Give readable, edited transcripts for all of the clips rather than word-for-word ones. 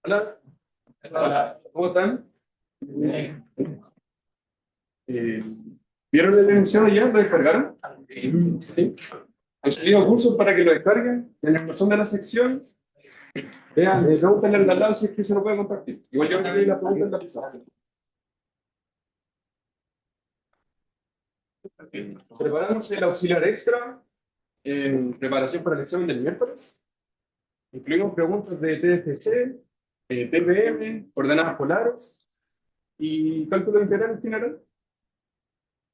Hola. Hola, ¿cómo están? Eh, ¿Vieron la elección ya? ¿Lo descargaron? Sí. He subido cursos para que lo descarguen. En la razón de la sección, vean, pregúntenle al de al lado si es que se lo puede compartir. Igual yo le leí la pregunta en la pizarra. Preparamos el auxiliar extra en preparación para el examen del miércoles. Incluimos preguntas de TFC, TPM, coordenadas polares y cálculo integral en general.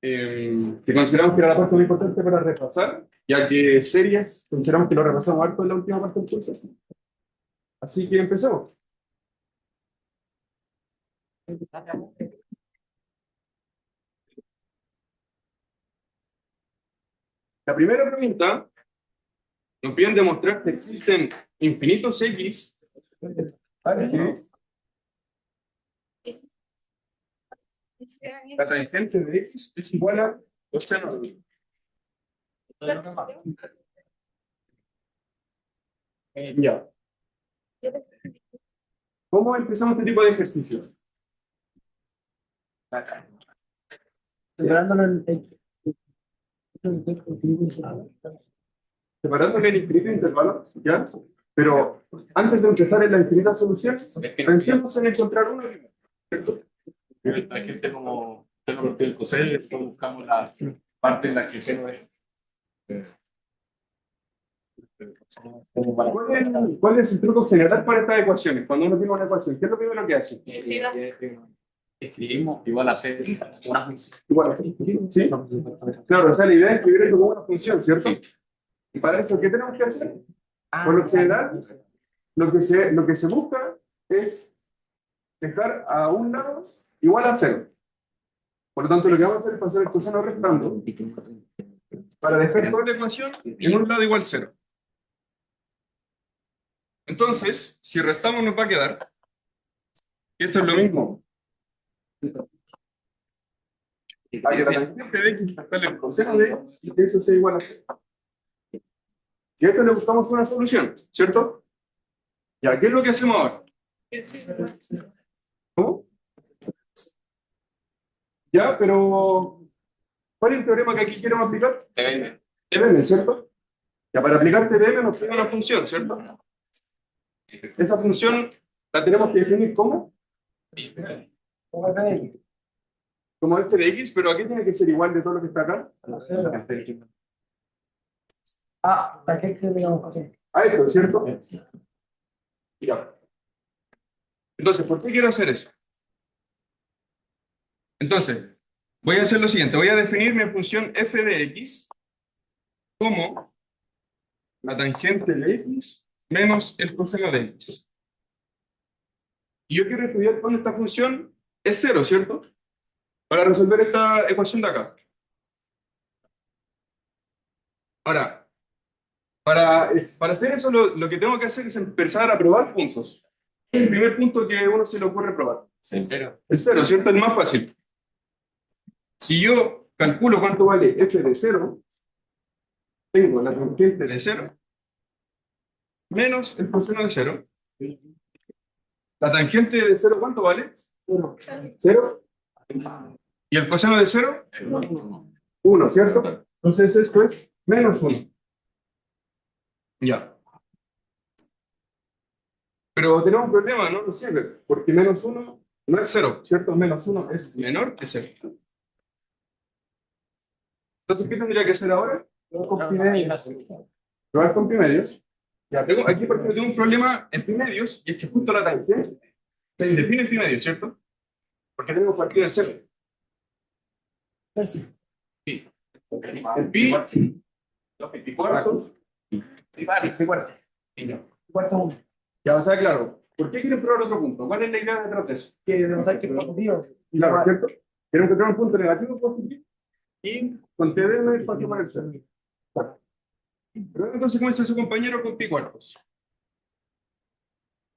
Que consideramos que era la parte muy importante para repasar, ya que series consideramos que lo repasamos harto en la última parte del curso. Así que empezamos. La primera pregunta nos piden demostrar que existen infinitos X para que la tangente de X es igual a coseno de Y. Ya. ¿Cómo empezamos este tipo de ejercicios? Separándolo en Separándole el infinito intervalo, ¿ya? Pero antes de empezar en la infinita solución, pensemos en encontrar uno. Hay gente como el coseno y después buscamos la parte en la que seno es. ¿Cuál es el truco general para estas ecuaciones? Cuando uno tiene una ecuación, ¿qué es lo primero que hace? Escribimos igual a C una función. Igual, ¿sí? Claro, o sea, la idea es escribir esto como una función, ¿cierto? Y para esto, ¿qué tenemos que hacer? Por lo general, lo que se busca es dejar a un lado igual a cero. Por lo tanto, lo que vamos a hacer es pasar el coseno restando para dejar toda la ecuación en un lado igual a cero. Entonces, si restamos nos va a quedar, y esto es lo mismo. Hay la tangente de X restarle el coseno de X y que eso sea igual a cero. Y a esto le buscamos una solución, ¿cierto? Ya, ¿qué es lo que hacemos ahora? ¿Cómo? Ya, pero ¿cuál es el teorema que aquí queremos aplicar? TDM, ¿cierto? Ya, para aplicar TDM nos pide una función, ¿cierto? Esa función la tenemos que definir como como f de x, pero aquí tiene que ser igual de todo lo que está acá. ¿para qué digamos así? A esto, ¿cierto? Ya. Entonces, ¿por qué quiero hacer eso? Entonces, voy a hacer lo siguiente. Voy a definir mi función f de x como la tangente de x menos el coseno de x. Y yo quiero estudiar cuando esta función es cero, ¿cierto? Para resolver esta ecuación de acá. Ahora, para hacer eso, lo que tengo que hacer es empezar a probar puntos. El primer punto que a uno se le ocurre probar. El cero, ¿cierto? El más fácil. Si yo calculo cuánto vale f de cero, tengo la tangente de cero menos el coseno de cero. La tangente de cero, ¿cuánto vale? Cero. ¿Y el coseno de cero? 1, ¿cierto? Entonces esto es menos 1. Ya. Pero tenemos un problema, no nos sirve, porque menos 1 no es 0, ¿cierto? Menos 1 es menor que 0. Entonces, ¿qué tendría que hacer ahora? Probar con pi medios. Ya, aquí porque tengo un problema en pi medios, y es que justo la tangente se indefine en pi medios, ¿cierto? Porque tenemos partido de 0. Pi. El pi, los pi cuartos, pi cuartos. Ya, o sea, claro. ¿Por qué quieren probar otro punto? ¿Cuál es la idea detrás de eso? Que demostrar que es positivo. Claro, ¿cierto? Queremos encontrar un punto negativo positivo y con TD no hay espacio para el cero. Pero entonces, ¿cómo dice su compañero con pi cuartos?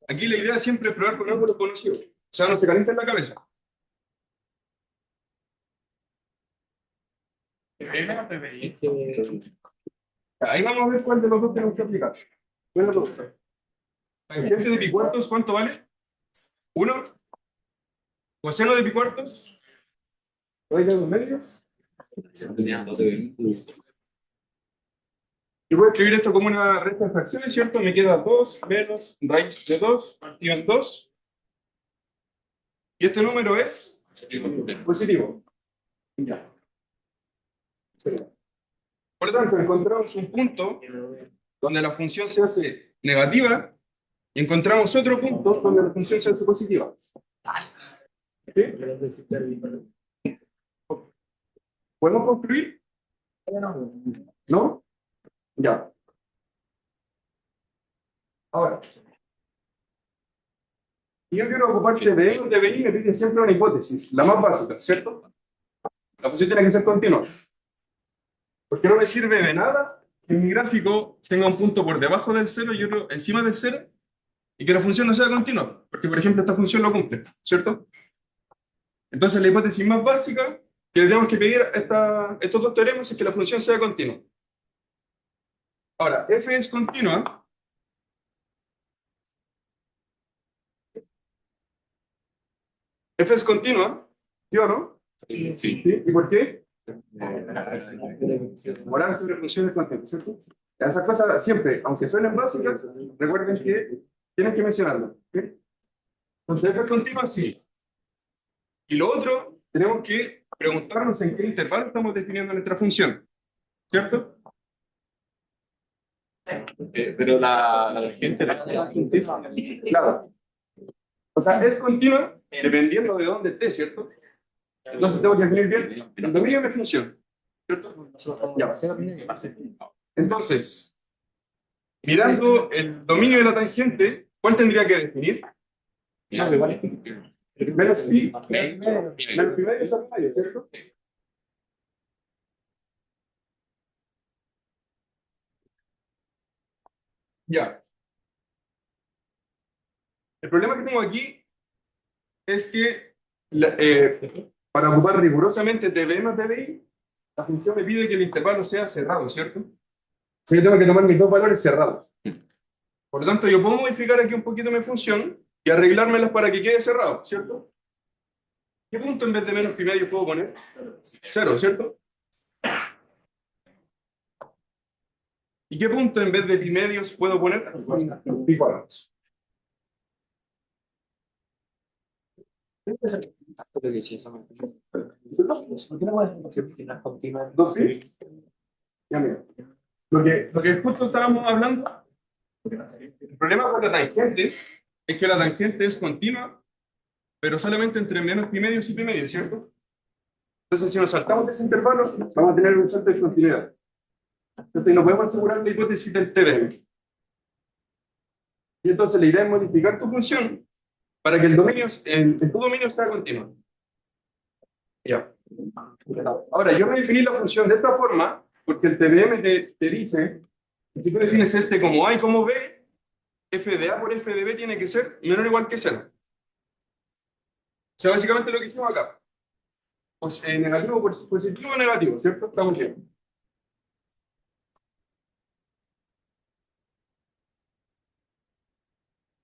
Aquí la idea siempre es probar con ángulos conocidos. O sea, no se calienta en la cabeza. Ahí vamos a ver cuál de los dos tenemos que aplicar. Buena pregunta. Tangente de pi cuartos, ¿cuánto vale? 1, coseno de pi cuartos, raíz de 2 medios. Y voy a escribir esto como una recta de fracciones, ¿cierto? Me queda 2 menos raíz de 2 partido en 2. Y este número es positivo. Ya. Por lo tanto, encontramos un punto donde la función se hace negativa y encontramos otro punto donde la función se hace positiva. ¿Sí? ¿Podemos concluir? ¿No? Ya. Ahora, si yo quiero ocupar TBI o TBI, me pide siempre una hipótesis, la más básica, ¿cierto? La función tiene que ser continua. Porque no me sirve de nada que mi gráfico tenga un punto por debajo del cero y otro encima del cero y que la función no sea continua. Porque, por ejemplo, esta función lo cumple, ¿cierto? Entonces, la hipótesis más básica que le tenemos que pedir a estos dos teoremas es que la función sea continua. Ahora, f es continua. F es continua, ¿sí o no? Sí. ¿Sí? ¿Y por qué? Moral sobre funciones continuas, ¿cierto? Esas cosas siempre, aunque suenen básicas, recuerden que tienen que mencionarlo. ¿Sí? Entonces, F es continua, sí. Y lo otro, tenemos que preguntarnos en qué intervalo estamos definiendo nuestra función, ¿cierto? Pero la gente Claro. O sea, es continua dependiendo de dónde esté, ¿cierto? Entonces tengo que definir bien el dominio de mi función, ¿cierto? Ya. Entonces, mirando el dominio de la tangente, ¿cuál tendría que definir? Menos pi, menos pi medio es pi medio, ¿cierto? Ya. El problema que tengo aquí es que para ocupar rigurosamente TB más TBI, la función me pide que el intervalo sea cerrado, ¿cierto? Entonces yo tengo que tomar mis dos valores cerrados. Por lo tanto, yo puedo modificar aquí un poquito mi función y arreglármelas para que quede cerrado, ¿cierto? ¿Qué punto en vez de menos pi medio puedo poner? 0, ¿cierto? ¿Y qué punto en vez de pi medios puedo poner? Pi cuadrados. ¿Por qué no puedes decir las continuas? ¿Dos pi? Ya mira. Lo que justo estábamos hablando, el problema con la tangente es que la tangente es continua, pero solamente entre menos pi medios y pi medios, ¿cierto? Entonces, si nos saltamos de ese intervalo, vamos a tener un salto de continuidad. Entonces, no podemos asegurar la hipótesis del TDM. Y entonces, la idea es modificar tu función para que el dominio, tu dominio esté continuo. Ya. Ahora, yo me definí la función de esta forma, porque el TDM te dice, si tú defines este como A y como B, f de A por f de B tiene que ser menor o igual que 0. O sea, básicamente lo que hicimos acá. Pues, negativo por positivo o negativo, ¿cierto? Estamos bien.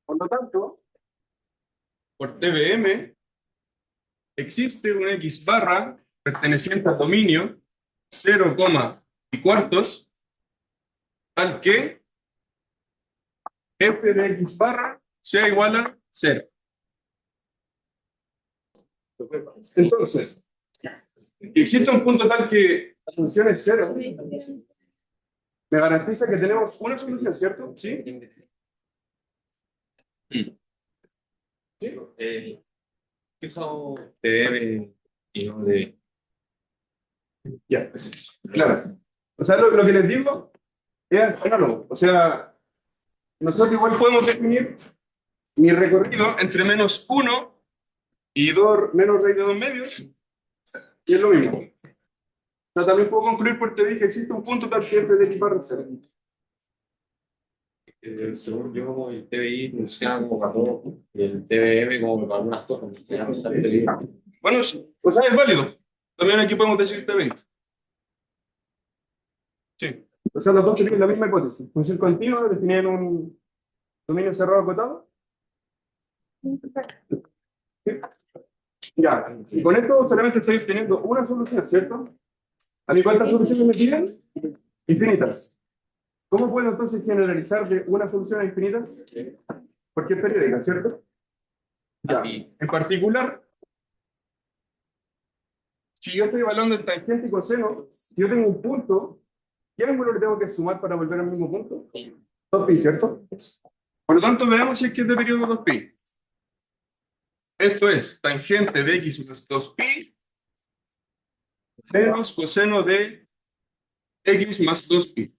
Por lo tanto, por TBM existe un X barra perteneciente al dominio 0, y cuartos al que f de X barra sea igual a 0. Entonces, existe un punto tal que la solución es 0. Me garantiza que tenemos una solución, ¿cierto? ¿Sí? ¿Qué son TDM y no de...? Ya, claro. O sea, lo que les digo es análogo. O sea, nosotros igual podemos definir mi recorrido entre menos 1 y 2 menos raíz de 2 medios, y es lo mismo. O sea, también puedo concluir por TBI que existe un punto tal que f de X barra 0. Según yo, el TBI funciona como para todo, y el TBM como para algunas cosas. Bueno, sí. O sea, es válido. También aquí podemos decir TBI. Sí. O sea, los dos tienen la misma hipótesis. Función continua definida en un dominio cerrado acotado. Ya, y con esto solamente estoy obteniendo una solución, ¿cierto? ¿A mí cuántas soluciones me piden? Infinitas. ¿Cómo puedo entonces generalizar de una solución a infinitas? Porque es periódica, ¿cierto? Ya. En particular, si yo estoy evaluando el tangente y coseno, si yo tengo un punto, ¿qué ángulo le tengo que sumar para volver al mismo punto? 2pi, ¿cierto? Por lo tanto, veamos si es que es de periodo 2pi. Esto es tangente de x más 2pi menos coseno de x más 2pi.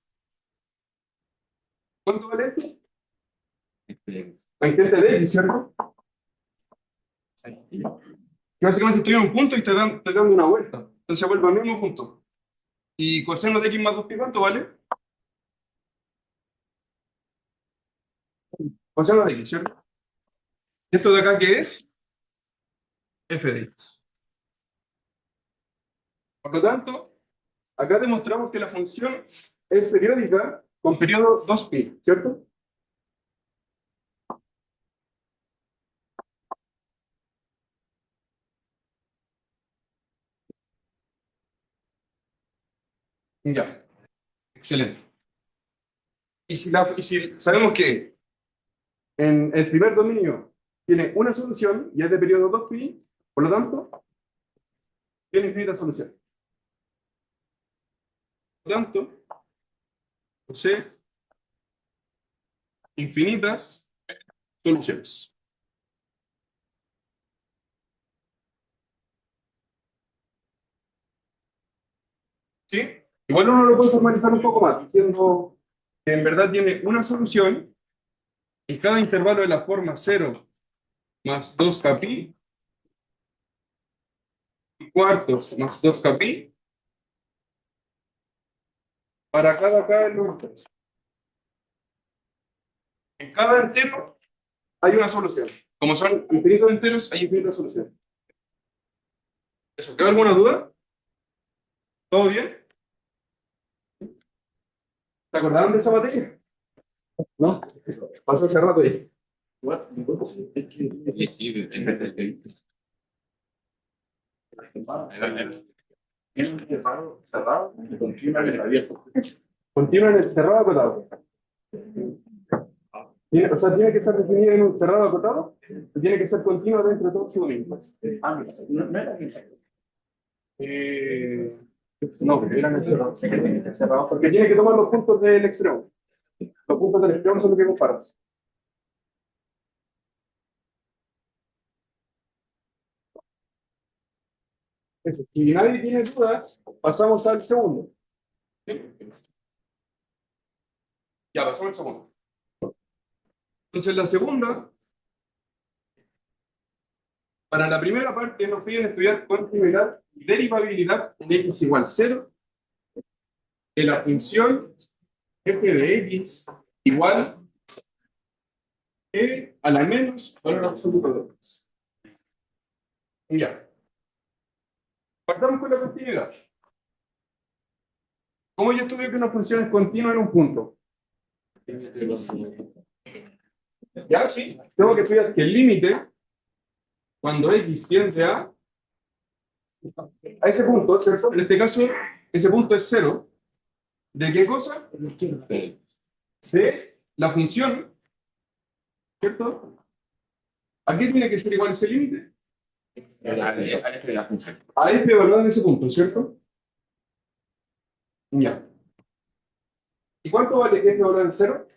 ¿Cuánto vale esto? Tangente de x, ¿cierto? Que básicamente estoy en un punto y estoy dando una vuelta. Entonces se vuelve al mismo punto. ¿Y coseno de x más 2pi cuánto vale? Coseno de x, ¿cierto? ¿Esto de acá qué es? F de x. Por lo tanto, acá demostramos que la función es periódica con periodo 2pi, ¿cierto? Ya, excelente. Y si sabemos que en el primer dominio tiene una solución y es de periodo 2pi, por lo tanto, tiene infinitas soluciones. Por lo tanto, posee infinitas soluciones. ¿Sí? Igual uno lo puede formalizar un poco más, diciendo que en verdad tiene una solución en cada intervalo de la forma 0 más 2kpi y cuartos más 2kpi para cada k de los enteros. En cada entero hay una solución. Como son infinitos enteros, hay infinitas soluciones. ¿Eso? ¿Queda alguna duda? ¿Todo bien? ¿Se acordaron de esa materia? ¿No? Pasó hace rato ya. Cerrado, continúa en el abierto. Continúa en el cerrado acotado. O sea, tiene que estar definido en un cerrado acotado y tiene que ser continuo dentro de todo su dominio. No, eran cerrados porque tiene que tomar los puntos del extremo. Los puntos del extremo son los que comparas. Si nadie tiene dudas, pasamos al segundo. ¿Sí? Ya, pasamos al segundo. Entonces, la segunda, para la primera parte nos piden estudiar continuidad y derivabilidad en x igual 0 de la función f de x igual e a la menos valor absoluto de x. Ya. Partamos con la continuidad. ¿Cómo yo estudio que una función es continua en un punto? ¿Ya? Sí. Tengo que estudiar que el límite, cuando x tiende a ese punto, ¿cierto? En este caso, ese punto es 0. ¿De qué cosa? De la función, ¿cierto? ¿A qué tiene que ser igual ese límite? A f evaluado en ese punto, ¿cierto? Ya. ¿Y cuánto vale f evaluado en 0?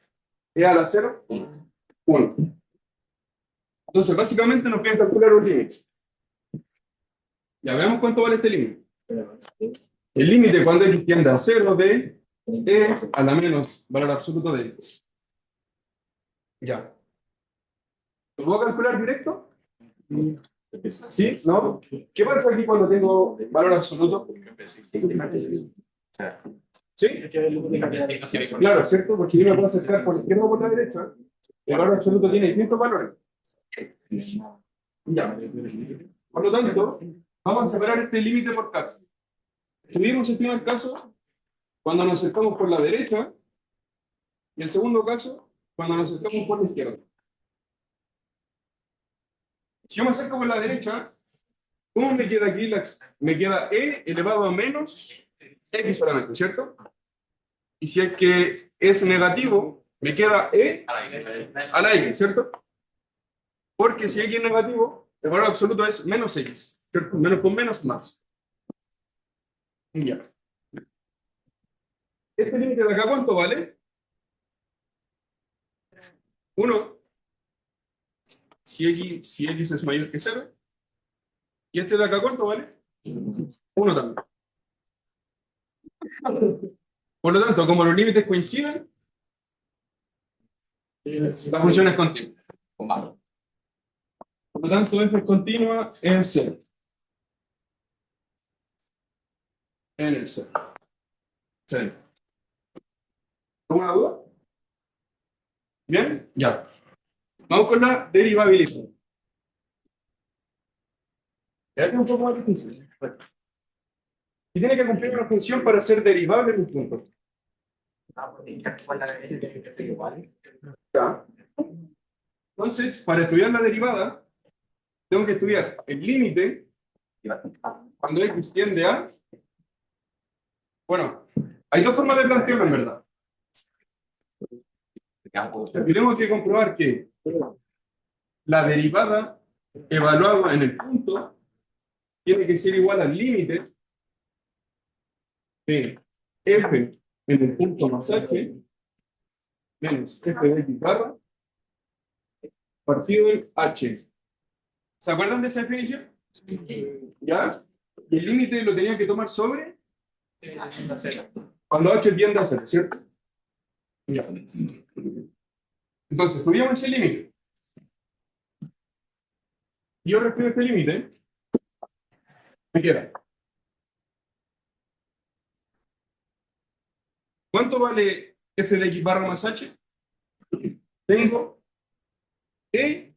¿E a la 0? 1. Entonces, básicamente nos piden calcular un límite. Ya veamos cuánto vale este límite. El límite cuando x tiende a 0 de e a la menos valor absoluto de x. Ya. ¿Lo puedo calcular directo? ¿Sí? ¿No? ¿Qué pasa aquí cuando tengo valor absoluto? ¿Sí? Claro, ¿cierto? Porque yo me puedo acercar por la izquierda o por la derecha. El valor absoluto tiene distintos valores. Ya. Por lo tanto, vamos a separar este límite por caso. Tuvimos el primer caso cuando nos acercamos por la derecha y el segundo caso cuando nos acercamos por la izquierda. Si yo me acerco por la derecha, ¿cómo me queda aquí? Me queda e elevado a menos x solamente, ¿cierto? Y si es que es negativo, me queda e a la x, ¿cierto? Porque si x es negativo, el valor absoluto es menos x, ¿cierto? Menos con menos, más. Y ya. Este límite de acá, ¿cuánto vale? 1. Si x es mayor que 0. ¿Y este de acá cuánto vale? 1 también. Por lo tanto, como los límites coinciden, la función es continua. Por lo tanto, f es continua en 0. En el 0. Sí. ¿Alguna duda? ¿Bien? Ya. Vamos con la derivabilidad. Ya que es un poco más difícil. Y tiene que cumplir una función para ser derivable en un punto. Ya. Entonces, para estudiar la derivada, tengo que estudiar el límite cuando x tiende a... Bueno, hay dos formas de plantearlo en verdad. Tenemos que comprobar que la derivada evaluada en el punto tiene que ser igual al límite de f en el punto más h menos f de x barra partido en h. ¿Se acuerdan de esa definición? ¿Ya? Y el límite lo tenía que tomar sobre cuando h tiende a 0, ¿cierto? Ya. Entonces, estudiamos ese límite. Y yo respecto a este límite, me queda. ¿Cuánto vale f de x barra más h? Tengo e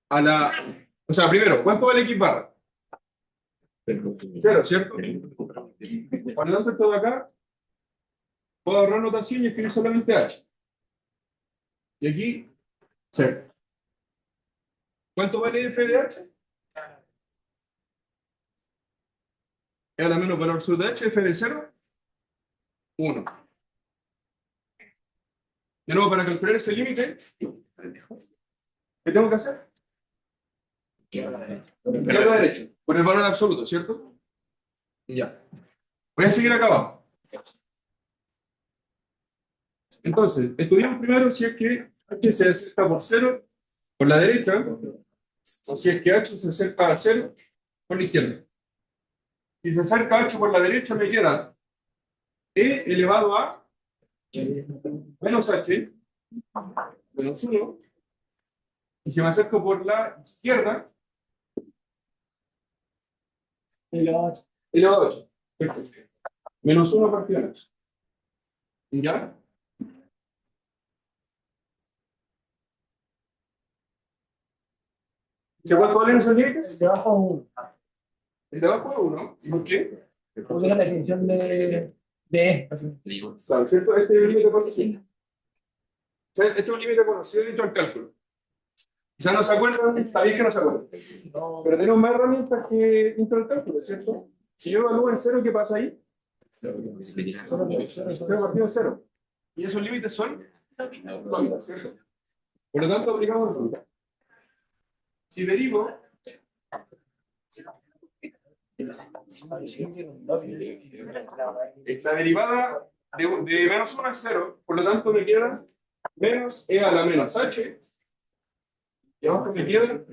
a la... O sea, primero, ¿cuánto vale x barra? 0, ¿cierto? Por lo tanto, esto de acá, puedo ahorrar notación y escribir solamente h. Y aquí, 0. ¿Cuánto vale f de h? E a la menos valor absoluto de h, f de 0, 1. De nuevo, para calcular ese límite, ¿qué tengo que hacer? Izquierda a la derecha, por el valor absoluto, ¿cierto? Y ya. Voy a seguir acá abajo. Entonces, estudiamos primero si es que h se acerca por 0 por la derecha, o si es que h se acerca a 0 por la izquierda. Si se acerca a h por la derecha, me queda e elevado a menos h menos 1. Y si me acerco por la izquierda, elevado a 8. Perfecto. Menos 1 partido en 8. ¿Ya? ¿Se cuánto valen esos límites? De abajo un. El de abajo es 1. ¿Y por qué? Porque la definición de E. Claro, ¿cierto? Este es un límite conocido. Este es un límite conocido dentro del cálculo. Quizás no se acuerdan, está bien que no se acuerdan. Pero tenemos más herramientas que dentro del cálculo, ¿cierto? Si yo evalúo en 0, ¿qué pasa ahí? 0 partido en 0. Y esos límites son lógicas, ¿cierto? Por lo tanto, aplicamos lógica. Si derivo la derivada de menos 1 es 0, por lo tanto me queda menos e a la menos h, y abajo me queda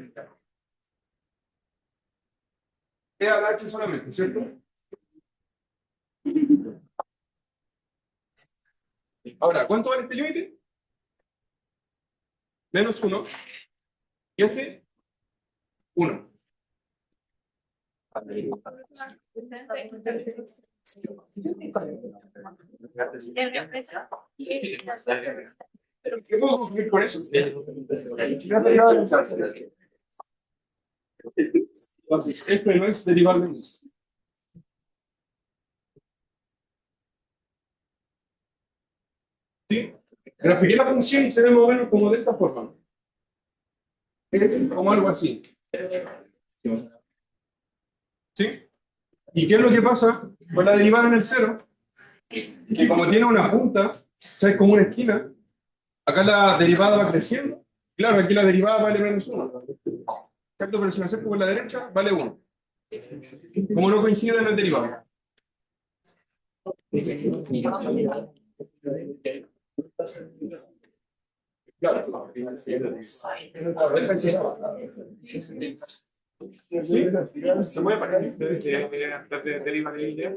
e a la h solamente, ¿cierto? Ahora, ¿cuánto vale este límite? Menos 1, y este, 1. ¿Qué puedo concluir con eso? Entonces, esto no es derivable en esto. ¿Sí? Grafiqué la función y se ve más o menos como de esta forma. es como algo así. ¿Sí? ¿Y qué es lo que pasa con la derivada en el cero? Que como tiene una punta, o sea, es como una esquina, acá la derivada va creciendo. Claro, aquí la derivada vale menos 1. ¿Cierto? Pero si me acerco por la derecha, vale 1. Como no coincide en el derivado. Claro. ¿Se puede parar de deriva de idea?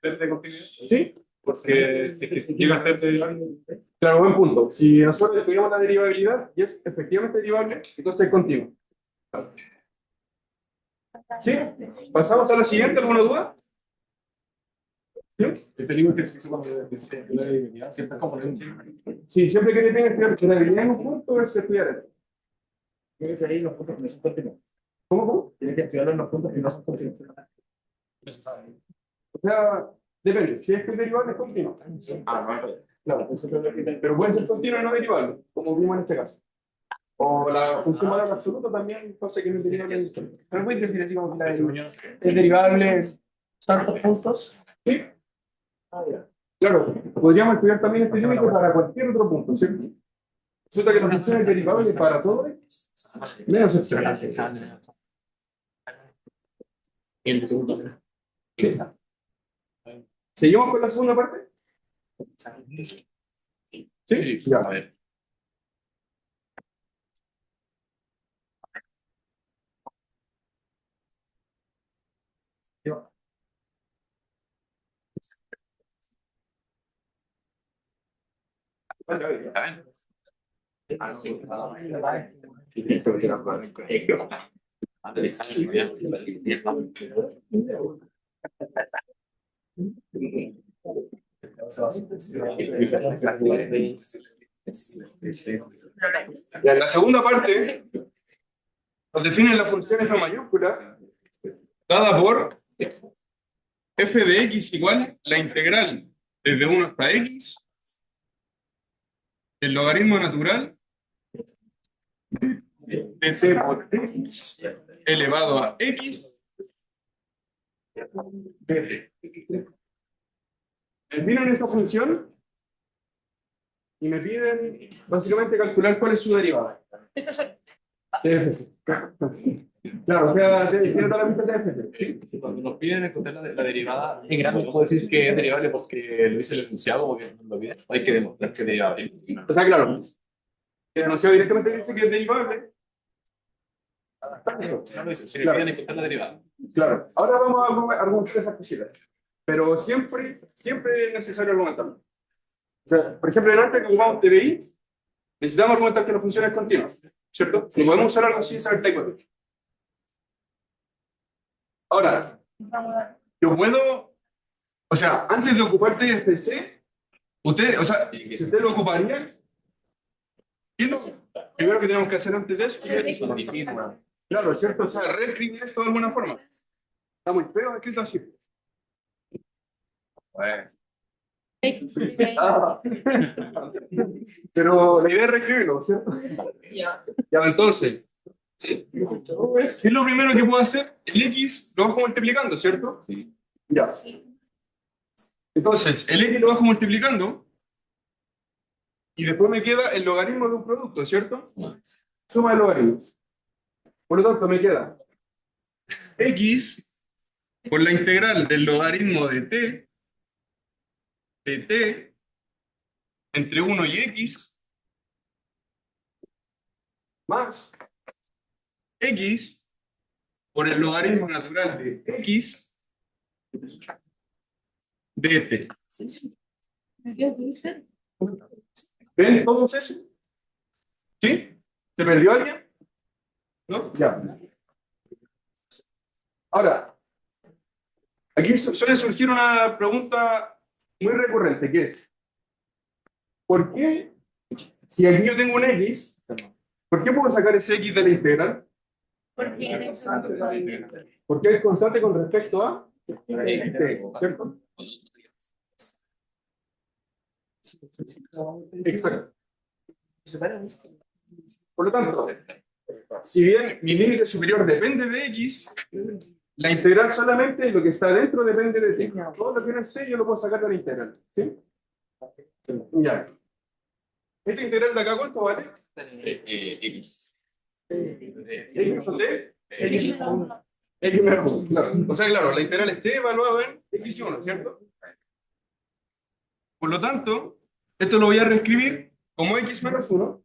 ¿De continuidad? ¿Sí? Porque si llega a ser Claro, buen punto. Si nosotros estudiamos la derivabilidad y es efectivamente derivable, entonces es continuo. ¿Sí? ¿Pasamos a la siguiente? ¿Alguna duda? ¿Sí? este libro ejercicio cuando dice la derivabilidad siempre es como Sí, siempre que te tengas que estudiar derivabilidad en un punto es estudiar esto. Tienes ahí los puntos que no son continuos. ¿Cómo? Tienes que estudiar los puntos que no son continuos. O sea, depende. Si es que el derivable es continuo. Claro, pero puede ser continuo y no derivable, como vimos en este caso. O la función valor absoluto también pasa que no es derivable. Pero puede decir así como que es derivable tantos puntos. Sí. Claro, podríamos estudiar también este límite para cualquier otro punto, ¿cierto? Resulta que la función es derivable para todo menos extremo. El de segundo. ¿Sí? ¿Seguimos con la segunda parte? Sí, ya. A ver. Ya, en la segunda parte nos definen la función f mayúscula dada por f de x igual la integral desde 1 hasta x del logaritmo natural de c por x elevado a x de t. Definen esa función y me piden básicamente calcular cuál es su derivada. Claro, o sea, tiene toda la pista de f. Cuando nos piden encontrar la derivada en grande, puedo decir que es derivable porque lo hice el enunciado o que lo piden. Hay que demostrar que es derivable. O sea, claro, el enunciado directamente dice que es derivable. No lo dice, si me piden encontrar la derivada. Claro, ahora vamos a argumentar esas cositas. Pero siempre es necesario argumentarlo. O sea, por ejemplo, en antes que ocupamos TBI, necesitamos argumentar que la función es continua, ¿cierto? Y podemos usar algo así y saber type. Ahora, yo puedo, o sea, antes de ocupar TFC, usted, o sea, si usted lo ocuparía, ¿qué es lo primero que tenemos que hacer antes de eso? Claro, ¿cierto? O sea, reescribir esto de alguna forma. Está muy feo escrito así. Bueno. Pero la idea es reescribirlo, ¿cierto? Ya, entonces, ¿qué es lo primero que puedo hacer? El x lo bajo multiplicando, ¿cierto? Sí. Ya. Entonces, el x lo bajo multiplicando y después me queda el logaritmo de un producto, ¿cierto? Suma de logaritmos. Por lo tanto, me queda x por la integral del logaritmo de t entre 1 y x más x por el logaritmo natural de x de t. ¿Ven todos eso? ¿Sí? ¿Se perdió alguien? ¿No? Ya. Ahora, aquí suele surgir una pregunta muy recurrente, que es, ¿por qué, si aquí yo tengo un x, ¿por qué puedo sacar ese x de la integral? Porque es constante con respecto a t, ¿cierto? Exacto. Por lo tanto, si bien mi límite superior depende de x, la integral solamente lo que está dentro depende de t. Todo lo que no esté yo lo puedo sacar de la integral. ¿Sí? Ya. ¿Esta integral de acá cuánto vale? X. ¿X o t? X menos 1, claro. O sea, claro, la integral esté evaluado en x y 1, ¿cierto? Por lo tanto, esto lo voy a reescribir como x menos 1.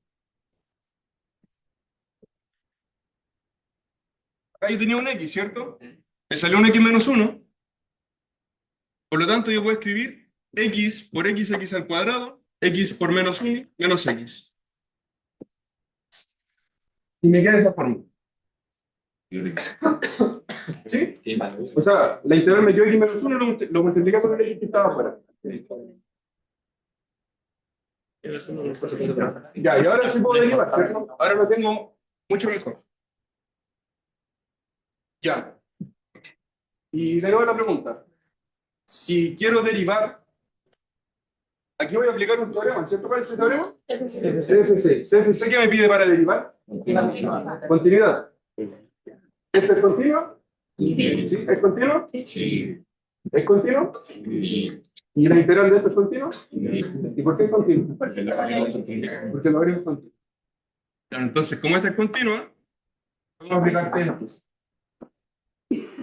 Acá yo tenía un x, ¿cierto? Me salió un x menos 1. Por lo tanto, yo puedo escribir x por x al cuadrado, x por menos 1, menos x. Y me queda de esa forma. ¿Sí? O sea, la integral me dio x menos 1 y lo multiplicé por el x que estaba afuera. Ya, y ahora sí puedo derivar, ¿cierto? Ahora lo tengo mucho mejor. Ya. Y de nuevo la pregunta. Si quiero derivar, aquí voy a aplicar un teorema, ¿cierto? ¿Cuál es ese teorema? CFC. ¿CFC qué me pide para derivar? Continuidad. ¿Esto es continuo? ¿Sí? ¿Es continuo? Sí. ¿Es continuo? Sí. ¿Y la integral de esto es continua? ¿Y por qué es continua? Porque lo haremos continuo. Porque lo haremos continuo. Entonces, como esta es continua, vamos a aplicar TNX.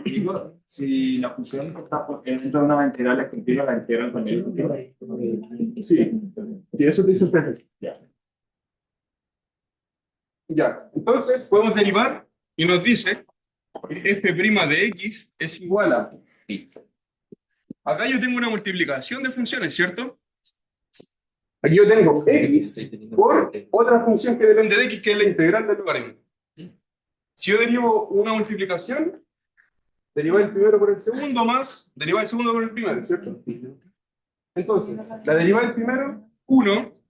Digo, si la función está dentro de una integral es continua, la integral con el. Sí, y eso te dice el TNX. Ya, entonces podemos derivar y nos dice que f' de x es igual a. Acá yo tengo una multiplicación de funciones, ¿cierto? Aquí yo tengo x por otra función que depende de x, que es la integral del logaritmo. Si yo derivo una multiplicación, derivar el primero por el segundo más derivar el segundo por el primero, ¿cierto? Entonces, la derivada del primero, 1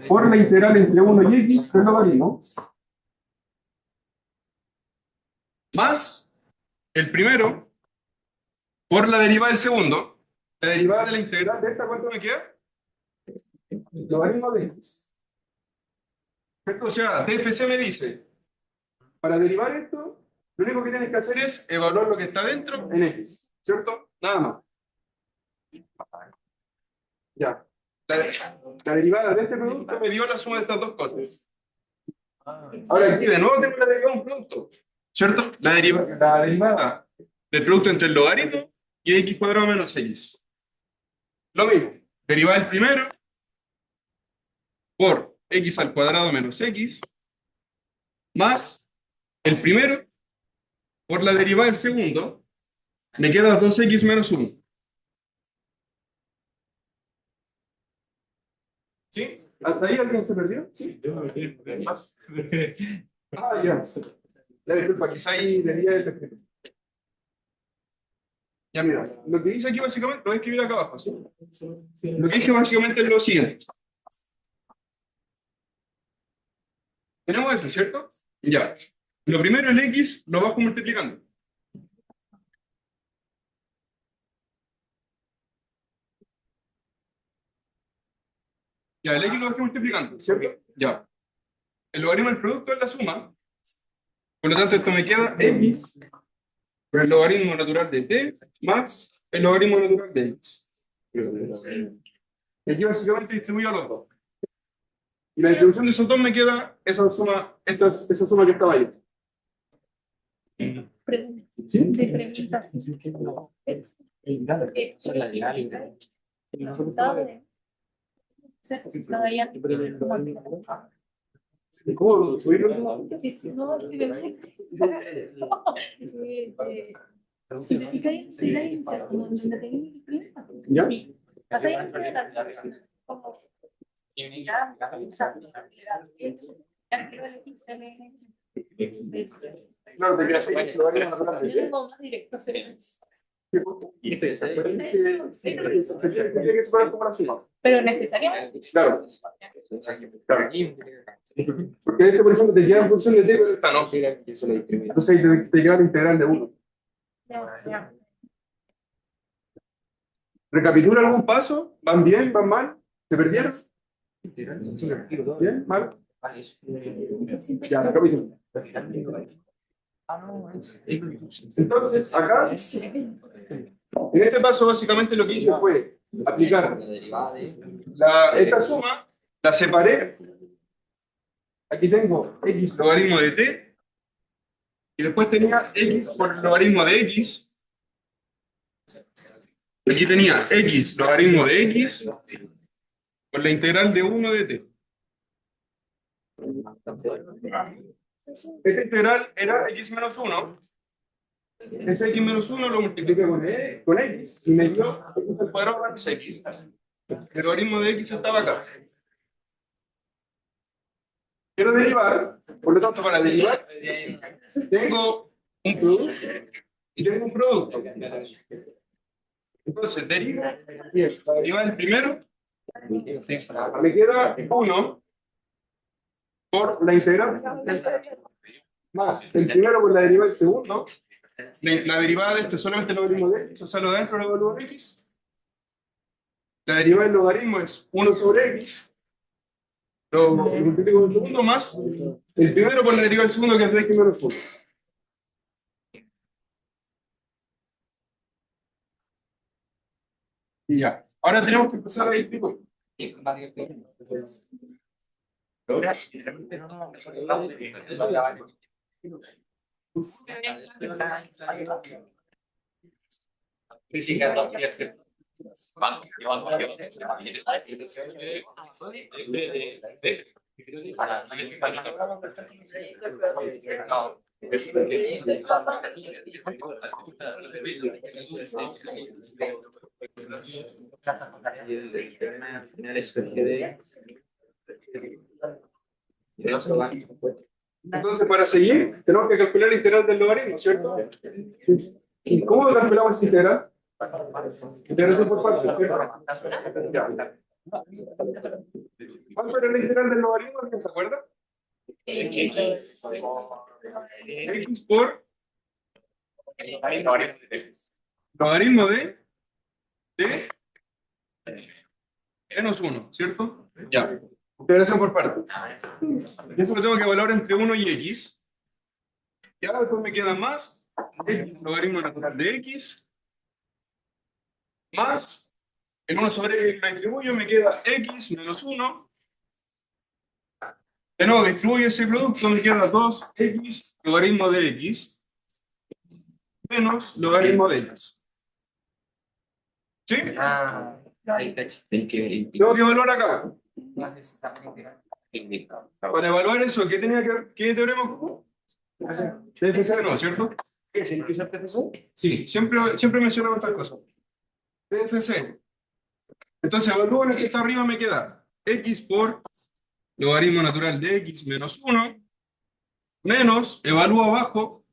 por la integral entre 1 y x del logaritmo, más el primero por la derivada del segundo. La derivada de la integral de esta, ¿cuánto me queda? Logaritmo de x. ¿Cierto? O sea, TFC me dice, para derivar esto, lo único que tienes que hacer es evaluar lo que está dentro en x, ¿cierto? Nada más. Ya. La derivada de este producto me dio la suma de estas dos cosas. Ahora aquí de nuevo tengo la derivada de un producto, ¿cierto? La derivada del producto entre el logaritmo y x cuadrado menos x. Lo mismo, derivada del primero por x al cuadrado menos x más el primero por la derivada del segundo, me queda 2x menos 1. ¿Sí? ¿Hasta ahí alguien se perdió? ¿Sí? Más. Ah, ya. Ya, disculpa, quizá ahí debía el escrito. Ya, mira, lo que dice aquí básicamente, lo voy a escribir acá abajo, ¿sí? Lo que dije básicamente es lo siguiente. Tenemos eso, ¿cierto? Ya. Lo primero, el x, lo bajo multiplicando. Ya, el x lo bajo multiplicando, ¿cierto? Ya. El logaritmo del producto es la suma. Por lo tanto, esto me queda x por el logaritmo natural de t más el logaritmo natural de x. Y aquí básicamente distribuyo a los dos. Y la distribución de esos dos me queda esa suma que estaba ahí. ¿Sí? De preguntas. El resultado de ¿Cómo subirlo? ¿Ya? Claro, te quedas ahí, lo haría natural de t. Más directo hacer eso. Tiene que separar como la suma. Pero necesariamente. Claro. Claro. Porque este, por ejemplo, te queda en función de t, pero esta no. Entonces ahí te queda la integral de 1. ¿Recapitula algún paso? ¿Van bien? ¿Van mal? ¿Se perdieron? ¿Bien? ¿Mal? Ya, recapitulo. Entonces, acá, en este paso, básicamente lo que hice fue aplicar esta suma, la separé. Aquí tengo x logaritmo de t, y después tenía x por el logaritmo de x. Aquí tenía x logaritmo de x por la integral de 1 de t. Esta integral era x menos 1. Ese x menos 1 lo multipliqué con x y me dio x al cuadrado más x. El logaritmo de x estaba acá. Quiero derivar, por lo tanto, para derivar, tengo un producto y tengo un producto. Entonces, derivo, para derivar el primero, me queda 1 por la integral más el primero por la derivada del segundo. La derivada de esto es solamente el logaritmo de x, o sea, lo de adentro lo evalúo en x. La derivada del logaritmo es 1 sobre x. Lo multiplico con el segundo más el primero por la derivada del segundo, que es de x menos 1. Y ya. Ahora tenemos que empezar a ir tipo. Entonces, para seguir, tenemos que calcular la integral del logaritmo, ¿cierto? ¿Y cómo calculamos esa integral? Integración por partes, ¿cierto? ¿Cuánto era la integral del logaritmo? ¿Alguien se acuerda? X por logaritmo de menos 1, ¿cierto? Ya. Integración por partes. Eso lo tengo que evaluar entre 1 y x. Y ahora después me queda más x, logaritmo natural de x, más el 1 sobre x la distribuyo, me queda x menos 1. De nuevo, distribuyo ese producto, me queda 2x logaritmo de x menos logaritmo de x. ¿Sí? Tengo que evaluar acá. Para evaluar eso, ¿qué teorema ocupo? TFC no, ¿cierto? ¿Qué es el TFC? Sí, siempre mencionamos estas cosas. TFC. Entonces evalúo en el que está arriba, me queda x por logaritmo natural de x menos 1, menos, evalúo abajo,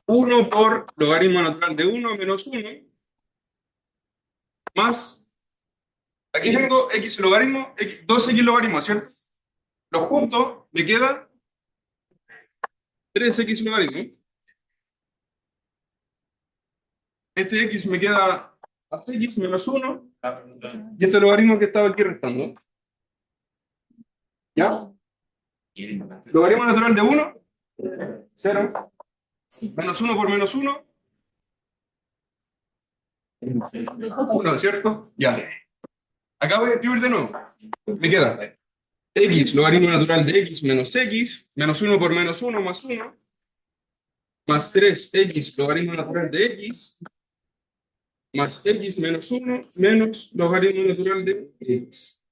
1 por logaritmo natural de 1 menos 1, más, aquí tengo x logaritmo, 2x logaritmo, ¿cierto? Los juntos, me queda 3x logaritmo. Este x me queda x menos 1, y este logaritmo que estaba aquí restando. ¿Ya? Logaritmo natural de 1, 0. Menos 1 por menos 1. 1, ¿cierto? Ya. Acá voy a escribir de nuevo. Me queda x, logaritmo natural de x menos x, menos 1 por menos 1 más 1, más 3x, logaritmo natural de x, más x menos 1, menos logaritmo natural de x.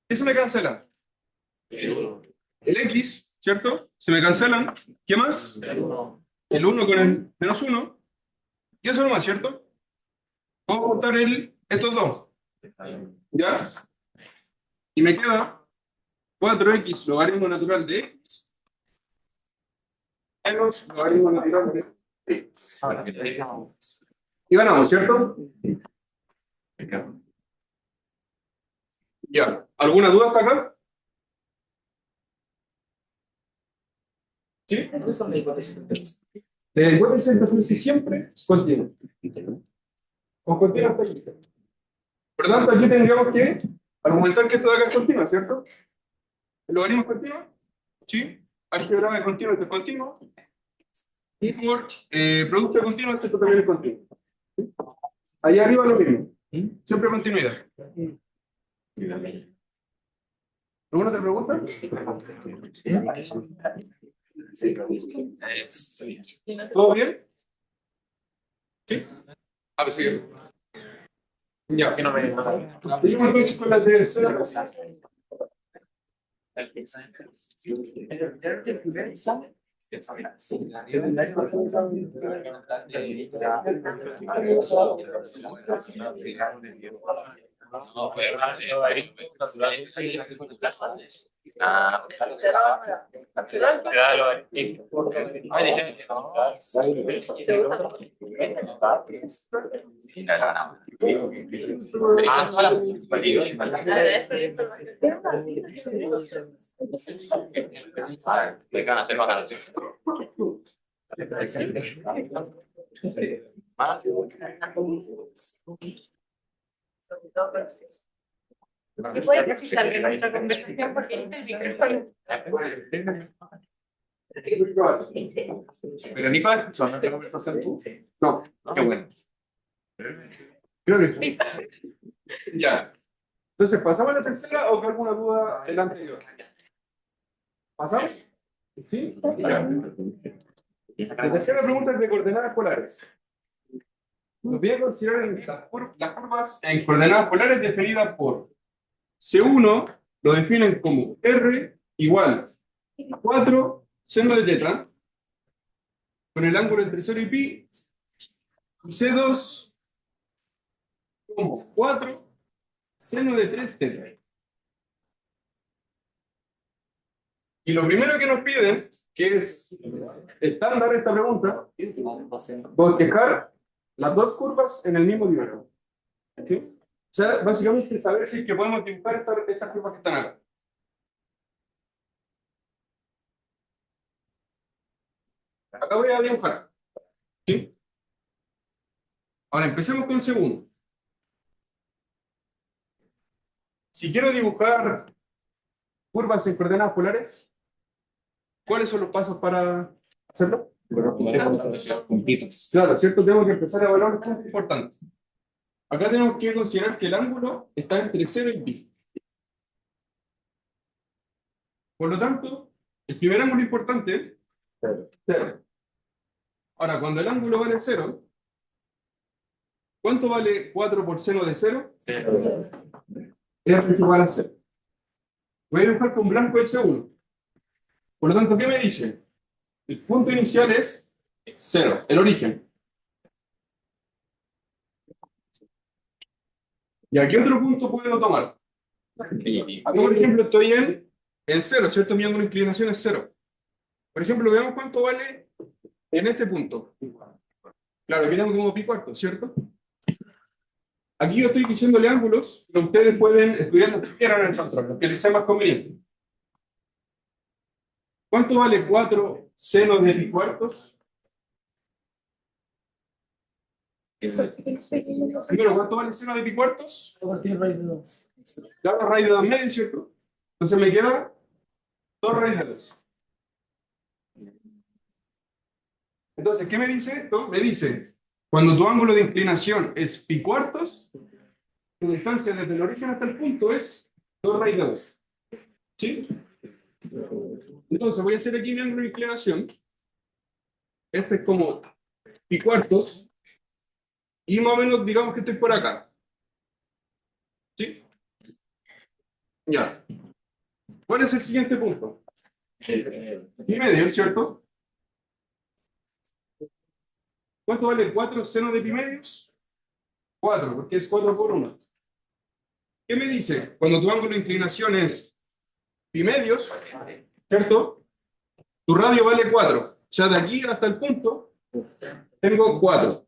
¿Qué se me cancela? El x, ¿cierto? Se me cancelan. ¿Qué más? El 1 con el menos 1. Y eso nomás, ¿cierto? Vamos a juntar estos dos. ¿Ya? Y me queda 4x logaritmo natural de x menos logaritmo natural de x. Y ganamos, ¿cierto? Ya. ¿Alguna duda hasta acá? ¿Sí? La hipótesis de Freese siempre continua. Con continua hasta aquí. Por lo tanto, aquí tendríamos que argumentar que esto de acá es continua, ¿cierto? El logaritmo es continuo, ¿sí? Álgebra de continuo, esto es continuo. Y por producto de continuo, esto también es continuo. ¿Sí? Allá arriba lo mismo. Siempre continuidad. ¿Alguna otra pregunta? ¿Todo bien? ¿Sí? A ver, sigue. Ya. Si no me Seguimos entonces con la tercera. ¿Me puedes precisar de nuestra conversación? Porque este es el micrófono. Verónica, ¿son la conversación tú? No, qué bueno. Creo que sí. Ya. Entonces, ¿pasamos a la tercera o que alguna duda en la anterior? ¿Pasamos? ¿Sí? Ya. La tercera pregunta es de coordenadas polares. Nos voy a considerar las curvas en coordenadas polares definidas por C1, lo definen como R igual a 4 seno de teta, con el ángulo entre 0 y pi, y C2 como 4 seno de 3 teta. Y lo primero que nos piden, que es estándar esta pregunta, es bosquejar las dos curvas en el mismo diagrama. ¿Sí? O sea, básicamente saber si es que podemos dibujar estas curvas que están acá. Acá voy a dibujar. ¿Sí? Ahora empecemos con segundo. Si quiero dibujar curvas en coordenadas polares, ¿cuáles son los pasos para hacerlo? Puntitos. Claro, ¿cierto? Tengo que empezar a evaluar los puntos importantes. Acá tenemos que considerar que el ángulo está entre 0 y pi. Por lo tanto, el primer ángulo importante es 0. Ahora, cuando el ángulo vale 0, ¿cuánto vale 4 por seno de 0? 0. Es igual a 0. Voy a dibujar con blanco el segundo. Por lo tanto, ¿qué me dice? El punto inicial es 0, el origen. ¿Y a qué otro punto puedo tomar? Aquí, por ejemplo, estoy en 0, ¿cierto? Mi ángulo de inclinación es 0. Por ejemplo, veamos cuánto vale en este punto. Claro, aquí tengo como pi cuarto, ¿cierto? Aquí yo estoy diciéndole ángulos, pero ustedes pueden estudiar lo que quieran en el control, lo que les sea más conveniente. ¿Cuánto vale 4 seno de pi cuartos? Primero, ¿cuánto vale seno de pi cuartos? Claro, raíz de 2 medios, ¿cierto? Entonces me queda 2 raíz de 2. Entonces, ¿qué me dice esto? Me dice, cuando tu ángulo de inclinación es pi cuartos, tu distancia desde el origen hasta el punto es 2 raíz de 2. ¿Sí? Entonces voy a hacer aquí mi ángulo de inclinación. Este es como pi cuartos. Y más o menos digamos que estoy por acá. ¿Sí? Ya. ¿Cuál es el siguiente punto? Pi medio, ¿cierto? ¿Cuánto vale 4 seno de pi medios? 4, porque es 4 por 1. ¿Qué me dice? Cuando tu ángulo de inclinación es pi medios, ¿cierto? Tu radio vale 4. O sea, de aquí hasta el punto, tengo 4.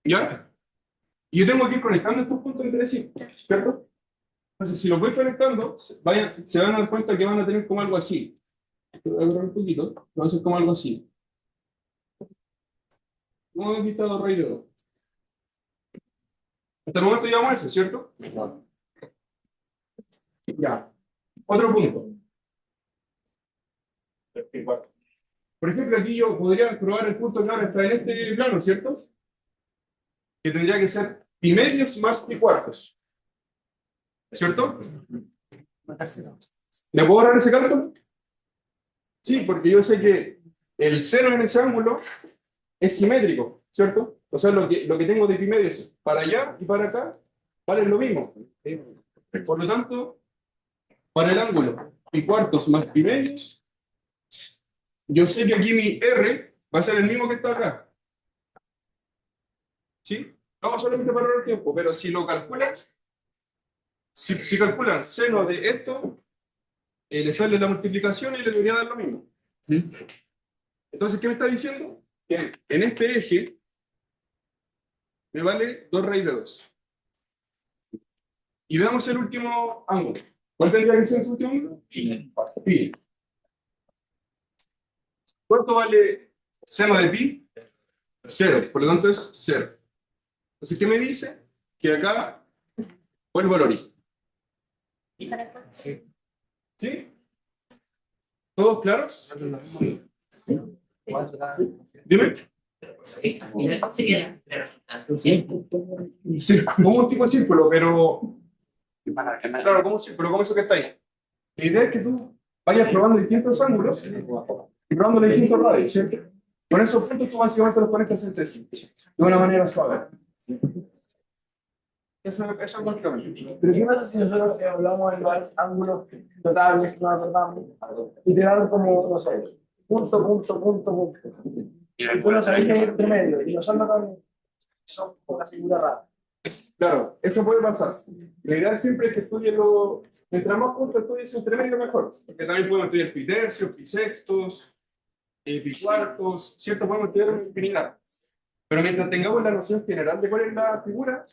¿Ya? Y yo tengo que ir conectando estos puntos entre sí, ¿cierto? Entonces, si los voy conectando, se van a dar cuenta que van a tener como algo así. Voy a borrar un poquito, va a ser como algo así. ¿Cómo hemos visto dos raíz de 2? Hasta el momento llevamos eso, ¿cierto? Ya. Otro punto. Por ejemplo, aquí yo podría probar el punto que ahora está en este plano, ¿cierto? Que tendría que ser pi medios más pi cuartos. ¿Cierto? ¿Le puedo ahorrar ese cálculo? Sí, porque yo sé que el seno en ese ángulo es simétrico, ¿cierto? O sea, lo que tengo de pi medios para allá y para acá vale lo mismo. Por lo tanto, para el ángulo pi cuartos más pi medios, yo sé que aquí mi R va a ser el mismo que está acá. ¿Sí? No solamente para ahorrar tiempo, pero si lo calculan, si calculan seno de esto, le sale la multiplicación y le debería dar lo mismo. ¿Sí? Entonces, ¿qué me está diciendo? Que en este eje me vale 2 raíz de 2. Y veamos el último ángulo. ¿Cuál tendría que ser ese último ángulo? Pi. ¿Cuánto vale seno de pi? 0. Por lo tanto es 0. Entonces, ¿qué me dice? Que acá vuelvo al origen. ¿Sí? ¿Todos claros? Dime. Un círculo, como un tipo de círculo, pero. Claro, como un círculo, como eso que está ahí. La idea es que tú vayas probando distintos ángulos y probando distintos radios, ¿cierto? Con esos puntos tú básicamente los conectas entre sí, de una manera suave. Eso es básicamente. Pero ¿qué pasa si nosotros hablamos en los ángulos totales, no acordamos, y te dan como, no sé, punto? Y tú no sabes qué hay entre medio, y nosotros también son una figura rara. Claro, eso puede pasar. La idea siempre es que estudien lo. Mientras más puntos estudies entre medio, mejor. Porque también podemos estudiar pi tercios, pi sextos, pi cuartos, ¿cierto? Podemos estudiar una infinidad. Pero mientras tengamos la noción general de cuál es la figura,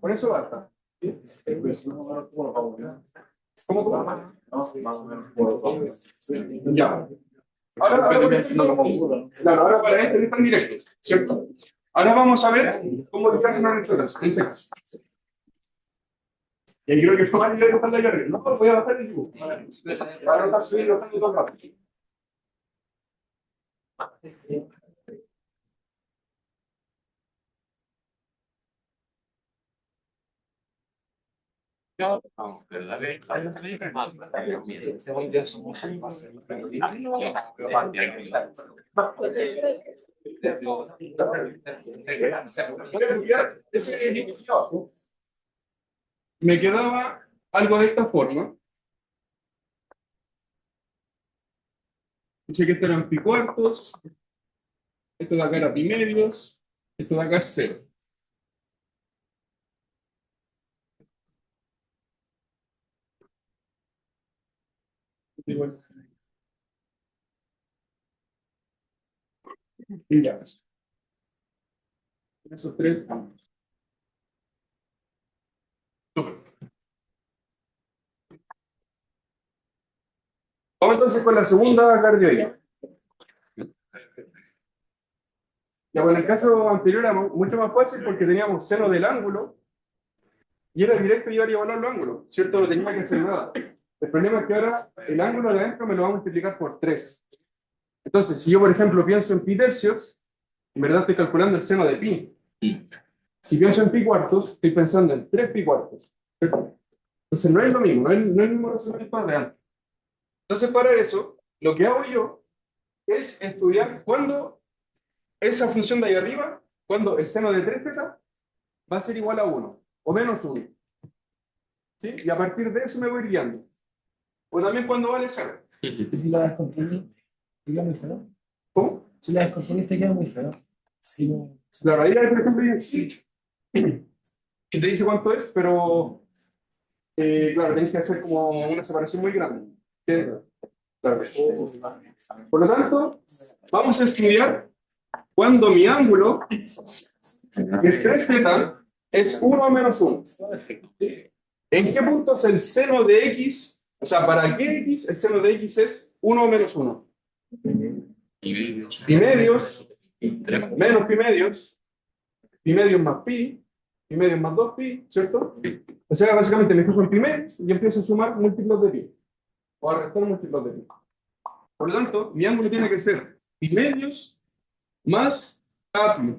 con eso basta. ¿Sí? ¿Cómo? Ya. Ahora para este están directos, ¿cierto? Ahora vamos a ver cómo utilizar una lecturas. En este caso. Y ahí creo que fue más directo para allá arriba. No, voy a bajar el dibujo. Para no estar subiendo tanto todo el rato. No, pero dale. Me quedaba algo de esta forma. Dice que esto eran pi cuartos, esto de acá era pi medios, esto de acá es 0. Igual. Y ya. Esos tres. Súper. Vamos entonces con la segunda cardioide. Ya, bueno, en el caso anterior era mucho más fácil porque teníamos seno del ángulo y era directo y iba a evaluar los ángulos, ¿cierto? No tenía que hacer nada. El problema es que ahora el ángulo de adentro me lo va a multiplicar por 3. Entonces, si yo, por ejemplo, pienso en pi tercios, en verdad estoy calculando el seno de pi. Si pienso en pi cuartos, estoy pensando en 3 pi cuartos. Entonces, no es lo mismo, no es el mismo razonamiento de antes. Entonces, para eso, lo que hago yo es estudiar cuándo esa función de ahí arriba, cuando el seno de 3 teta va a ser igual a 1 o menos 1. ¿Sí? Y a partir de eso me voy guiando. O también cuando vale 0. ¿Y si la descomprimís, queda muy feo? ¿Cómo? Si la descomprimiste, queda muy feo. Si no... Claro, ahí por ejemplo, sí, que te dice cuánto es, pero claro, tienes que hacer como una separación muy grande. Claro. Por lo tanto, vamos a estudiar cuando mi ángulo, que es 3 teta, es 1 menos 1. ¿En qué puntos el seno de x, o sea, para qué x, el seno de x es 1 menos 1? Pi medios, menos pi medios más pi medios más 2pi, ¿cierto? O sea, básicamente me fijo en pi medios y empiezo a sumar múltiplos de pi. o a restar múltiplos de pi. Por lo tanto, mi ángulo tiene que ser pi medios más a pi,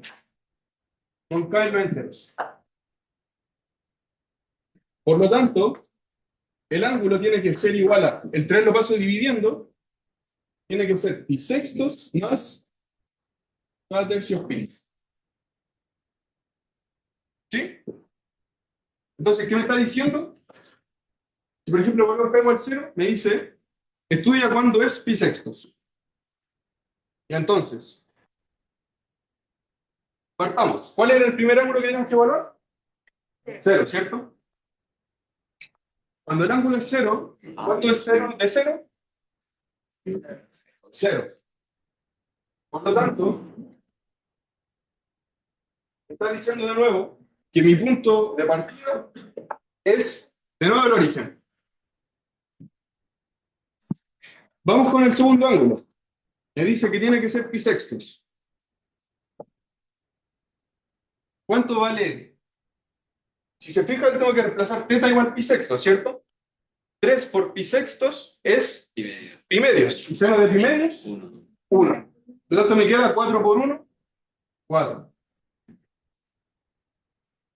con k en los enteros. Por lo tanto, el ángulo tiene que ser igual a, el 3 lo paso dividiendo, tiene que ser pi sextos más k tercios pi. ¿Sí? Entonces, ¿qué me está diciendo? Si, por ejemplo, vuelvo a cargo al 0, me dice, estudia cuándo es pi sextos. Y entonces, partamos. ¿Cuál era el primer ángulo que tenemos que evaluar? 0, ¿cierto? Cuando el ángulo es 0, ¿cuánto es 0 de 0? 0. Por lo tanto, me está diciendo de nuevo que mi punto de partida es de nuevo el origen. Vamos con el segundo ángulo. Me dice que tiene que ser pi sextos. ¿Cuánto vale? Si se fijan, tengo que reemplazar θ igual pi sextos, ¿cierto? 3 por pi sextos es pi medios. Y seno de pi medios, 1. Por lo tanto, me queda 4 por 1, 4.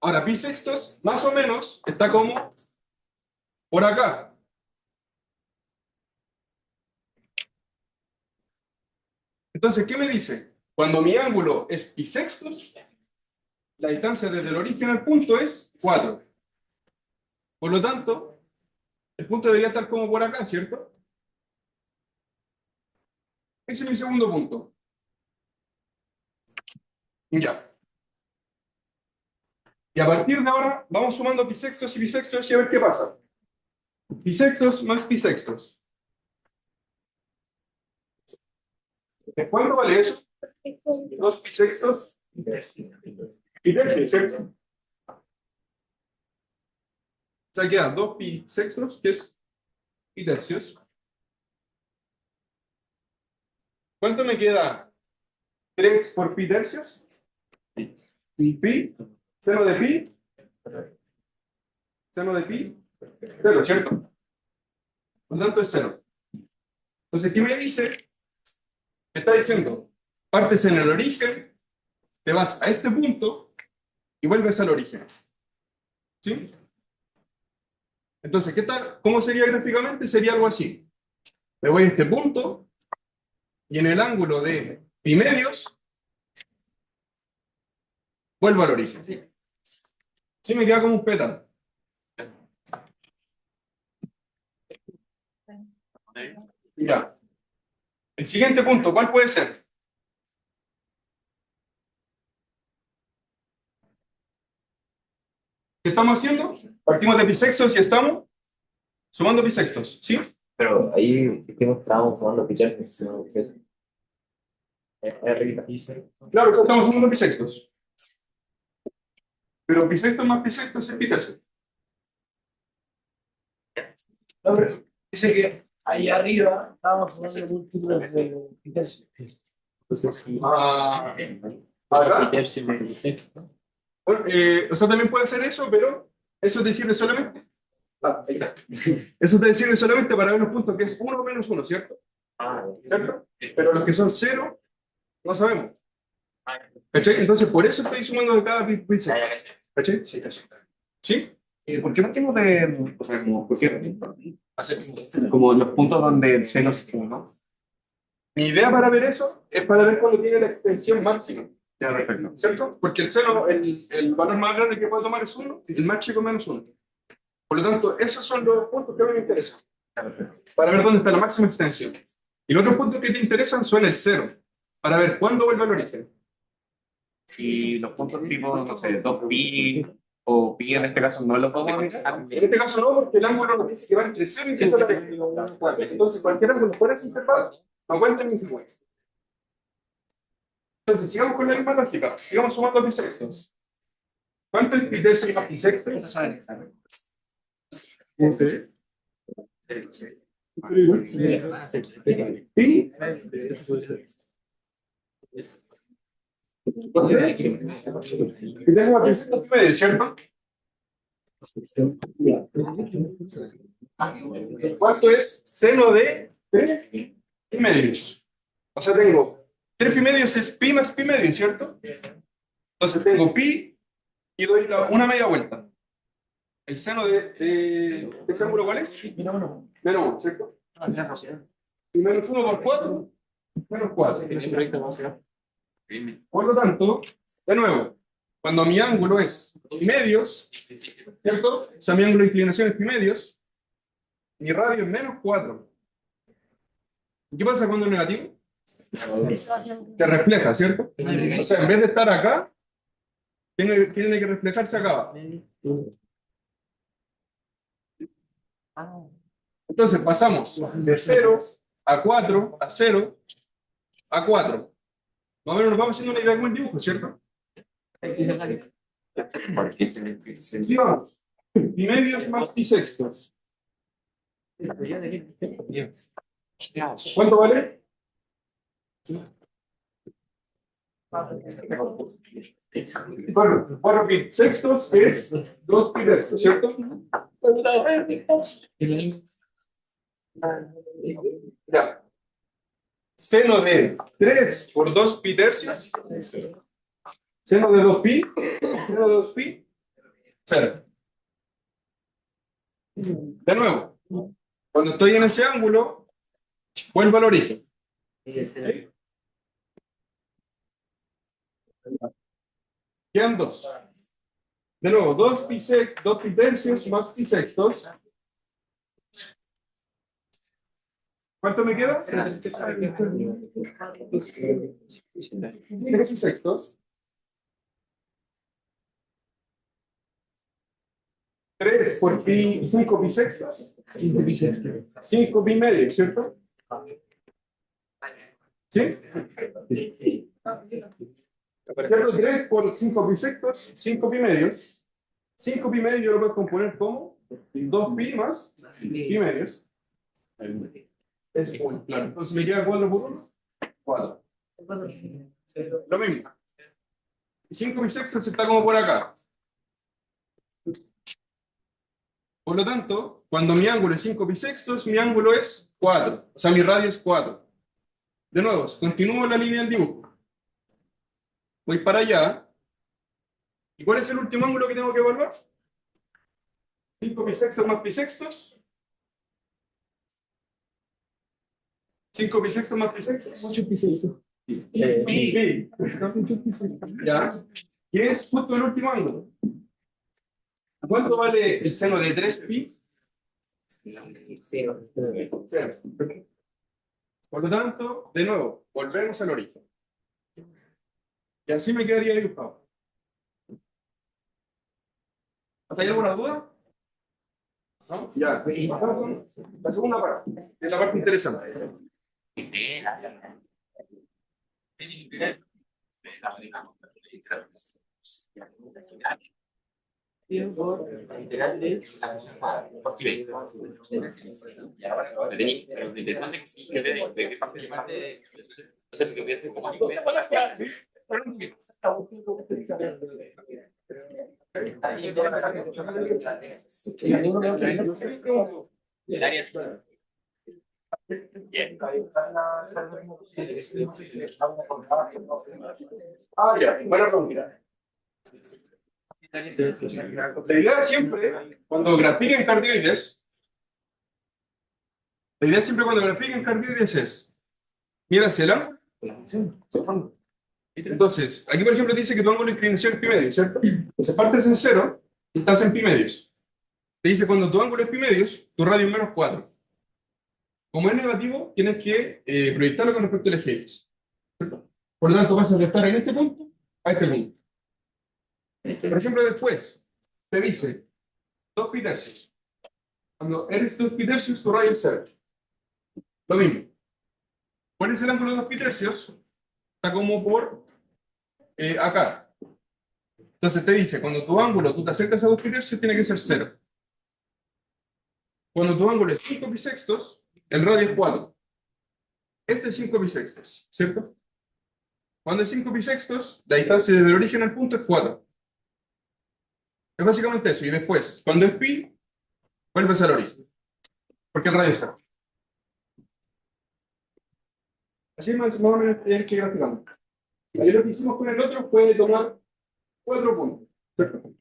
Ahora, pi sextos, más o menos, está como por acá. Entonces, ¿qué me dice? Cuando mi ángulo es pi sextos, la distancia desde el origen al punto es 4. Por lo tanto, el punto debería estar como por acá, ¿cierto? Ese es mi segundo punto. Ya. Y a partir de ahora, vamos sumando pi sextos y a ver qué pasa. Pi sextos más pi sextos. ¿Cuánto vale eso? 2 pi sextos y tercios, ¿cierto? O sea, queda 2 pi sextos, que es pi tercios. ¿Cuánto me queda? 3 por pi tercios. Y pi, seno de pi, 0, ¿cierto? Por lo tanto es 0. Entonces, ¿qué me dice? Me está diciendo, partes en el origen, te vas a este punto y vuelves al origen. ¿Sí? Entonces, ¿qué tal? ¿Cómo sería gráficamente? Sería algo así. Me voy a este punto y en el ángulo de pi medios vuelvo al origen. Sí, me queda como un pétalo. Ya. El siguiente punto, ¿cuál puede ser? ¿Qué estamos haciendo? Partimos de pi sextos y estamos sumando pi sextos, ¿sí? Pero ahí estábamos tomando pichazos, ¿no? Es arriba. Claro, estamos sumando pi sextos. Pero pi sextos más pi sextos es pi tercios. No, pero dice que ahí arriba estábamos hablando de múltiplos de tercios. Acá. Bueno, o sea, también puede hacer eso, pero eso te sirve solamente. Ahí está. Eso te sirve solamente para ver los puntos que es 1 menos 1, ¿cierto? ¿Cierto? Pero los que son 0, no sabemos. ¿Cachai? Entonces, por eso estoy sumando de cada bit second. ¿Cachai? Sí, cachai. ¿Sí? ¿Por qué no tengo de, o sea, como, por qué hacer como los puntos donde el seno es 1? Mi idea para ver eso es para ver cuándo tiene la extensión máxima. Ya, perfecto. ¿Cierto? Porque el seno, el valor más grande que puede tomar es 1, el más chico menos 1. Por lo tanto, esos son los puntos que a mí me interesan. Ya, perfecto. Para ver dónde está la máxima extensión. Y los otros puntos que te interesan son el 0, para ver cuándo vuelve al origen. Y los puntos tipo, no sé, 2pi o pi en este caso no los vamos a mirar. En este caso no, porque el ángulo nos dice que va entre 0 y 0. Entonces, cualquier ángulo fuera de ese intervalo no cuenta en mi frecuencia. Entonces, sigamos con la misma lógica. Sigamos sumando pi sextos. ¿Cuánto es pi tercios más pi sextos? Pi. Y tengo a pi sextos medio, ¿cierto? ¿Cuánto es seno de 3 pi medios? O sea, tengo 3 pi medios es pi más pi medio, ¿cierto? Entonces tengo pi y doy una media vuelta. ¿El seno de ese ángulo cuál es? Menos Menos 1, ¿cierto? Y menos 1 por 4, menos 4. Por lo tanto, de nuevo, cuando mi ángulo es pi medios, ¿cierto? O sea, mi ángulo de inclinación es pi medios, mi radio es menos 4. ¿Y qué pasa cuando es negativo? Se refleja, ¿cierto? O sea, en vez de estar acá, tiene que reflejarse acá abajo. Entonces pasamos de 0 a 4, a 0, a 4. Más o menos nos vamos haciendo una idea con el dibujo, ¿cierto? Sí, vamos. Pi medios más pi sextos. ¿Cuánto vale? 4 pi sextos es 2 pi tercios, ¿cierto? Ya. Seno de 3 por 2 pi tercios. Seno de 2 pi. Seno de 2 pi. 0. De nuevo. Cuando estoy en ese ángulo, vuelvo al origen. Quedan 2. De nuevo, 2 pi tercios más pi sextos. ¿Cuánto me queda? 3 pi sextos. 3 por pi, 5 pi sextos. 5 pi medio, ¿cierto? ¿Sí? ¿Cierto? 3 por 5 pi sextos, 5 pi medios. 5 pi medios yo lo puedo componer como 2 pi más pi medios. Es muy claro. Entonces me queda 4 por 1. 4. Lo mismo. 5 pi sextos está como por acá. Por lo tanto, cuando mi ángulo es 5 pi sextos, mi ángulo es 4. O sea, mi radio es 4. De nuevo, continúo la línea del dibujo. Voy para allá. ¿Y cuál es el último ángulo que tengo que evaluar? 5 pi sextos más pi sextos. 5 pi sextos más pi sextos. 8 pi sextos. Pi. Ya. ¿Qué es justo el último ángulo? ¿Cuánto vale el seno de 3 pi? 0. Por lo tanto, de nuevo, volvemos al origen. Y así me quedaría dibujado. ¿Hasta ahí alguna duda? ¿No? Ya, pasamos con la segunda parte. Es la parte interesante. Ah, ya, buena pregunta. La idea siempre, cuando grafiquen cardioides, es, mira hacia el ángulo. Entonces, aquí por ejemplo dice que tu ángulo de inclinación es pi medio, ¿cierto? Entonces partes en 0 y estás en pi medios. Te dice cuando tu ángulo es pi medios, tu radio es menos 4. Como es negativo, tienes que proyectarlo con respecto al eje X. ¿Cierto? Por lo tanto, vas a estar en este punto a este punto. Por ejemplo, después te dice 2 pi tercios. Cuando eres 2 pi tercios, tu radio es 0. Lo mismo. ¿Cuál es el ángulo de 2 pi tercios? Está como por acá. Entonces te dice, cuando tu ángulo, tú te acercas a 2 pi tercios, tiene que ser 0. Cuando tu ángulo es 5 pi sextos, el radio es 4. Este es 5 pi sextos, ¿cierto? Cuando es 5 pi sextos, la distancia desde el origen al punto es 4. Es básicamente eso. Y después, cuando es pi, vuelves al origen. porque el radio es cero. Así más o menos tienes que ir graficando. Ahí lo que hicimos con el otro fue tomar 4 puntos. ¿Cierto?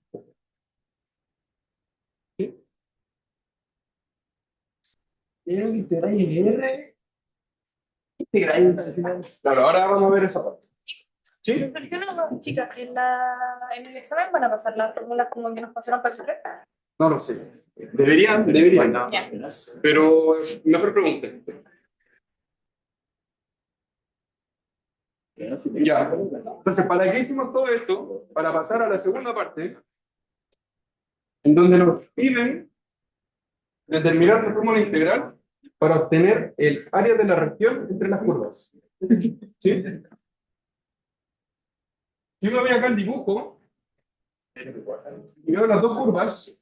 ¿Sí? Quiero que integráis en R. Integráis al final. Claro, ahora vamos a ver esa parte. ¿Sí? No, chicas, en el examen van a pasar las fórmulas como que nos pasaron para el secreto. No lo sé. Deberían. Ya. Pero mejor pregunten. Ya. Entonces, ¿para qué hicimos todo esto? Para pasar a la segunda parte, en donde nos piden determinar la fórmula integral para obtener el área de la región entre las curvas. ¿Sí? Yo me voy acá al dibujo y veo las dos curvas.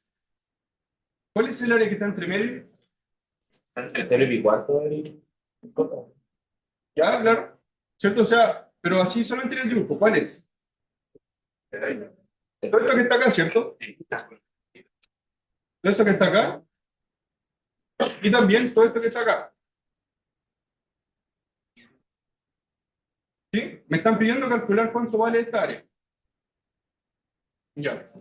¿Cuál es el área que está entre medio? Entre 0 y pi cuarto. Ya, claro. ¿Cierto? O sea, pero así solamente en el dibujo. ¿Cuál es? Todo esto que está acá, ¿cierto? Todo esto que está acá. Y también todo esto que está acá. ¿Sí? Me están pidiendo calcular cuánto vale esta área. Ya.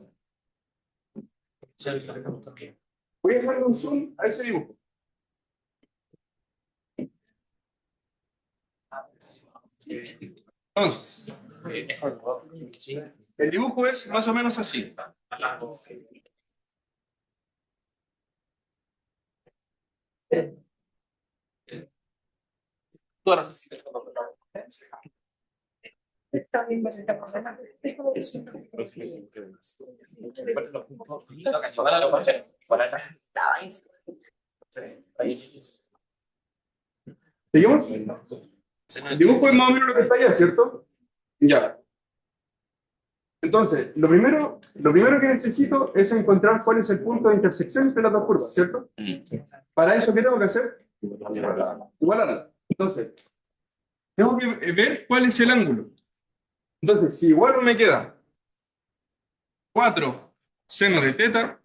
Voy a hacerle un zoom a ese dibujo. Entonces, el dibujo es más o menos así. Está bien, pues, esta cosa. ¿Seguimos? El dibujo es más o menos lo que está allá, ¿cierto? Ya. Entonces, lo primero que necesito es encontrar cuál es el punto de intersección entre las dos curvas, ¿cierto? Para eso, ¿qué tengo que hacer? Igualarla. Entonces, tengo que ver cuál es el ángulo. Entonces, si igual me queda 4 seno de teta,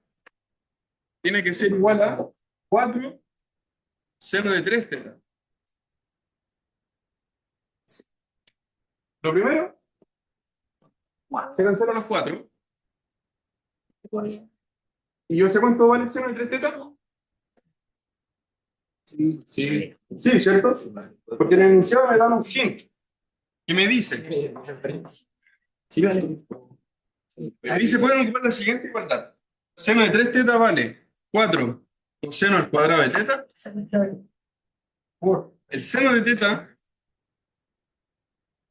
tiene que ser igual a 4 seno de 3 teta. Lo primero, se cancelan los 4. ¿Y yo sé cuánto vale seno de 3 teta? Sí. Sí, ¿cierto? Porque en el enunciado me dan un hint. Y me dice, pueden ocupar la siguiente igualdad. Seno de 3 teta vale 4 coseno al cuadrado de teta por el seno de teta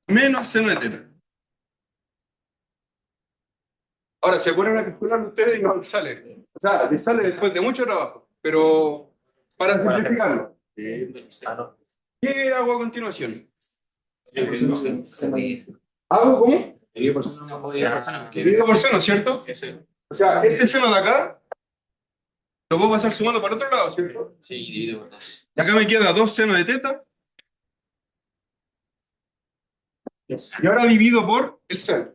menos seno de teta. Ahora, se ponen a calcular ustedes y no les sale. O sea, les sale después de mucho trabajo. Pero para simplificarlo, ¿qué hago a continuación? ¿Hago cómo? Dividido por seno, ¿cierto? O sea, este seno de acá lo puedo pasar sumando para otro lado, ¿cierto? Sí, dividido por 2. Y acá me queda 2 seno de teta. Y ahora divido por el seno.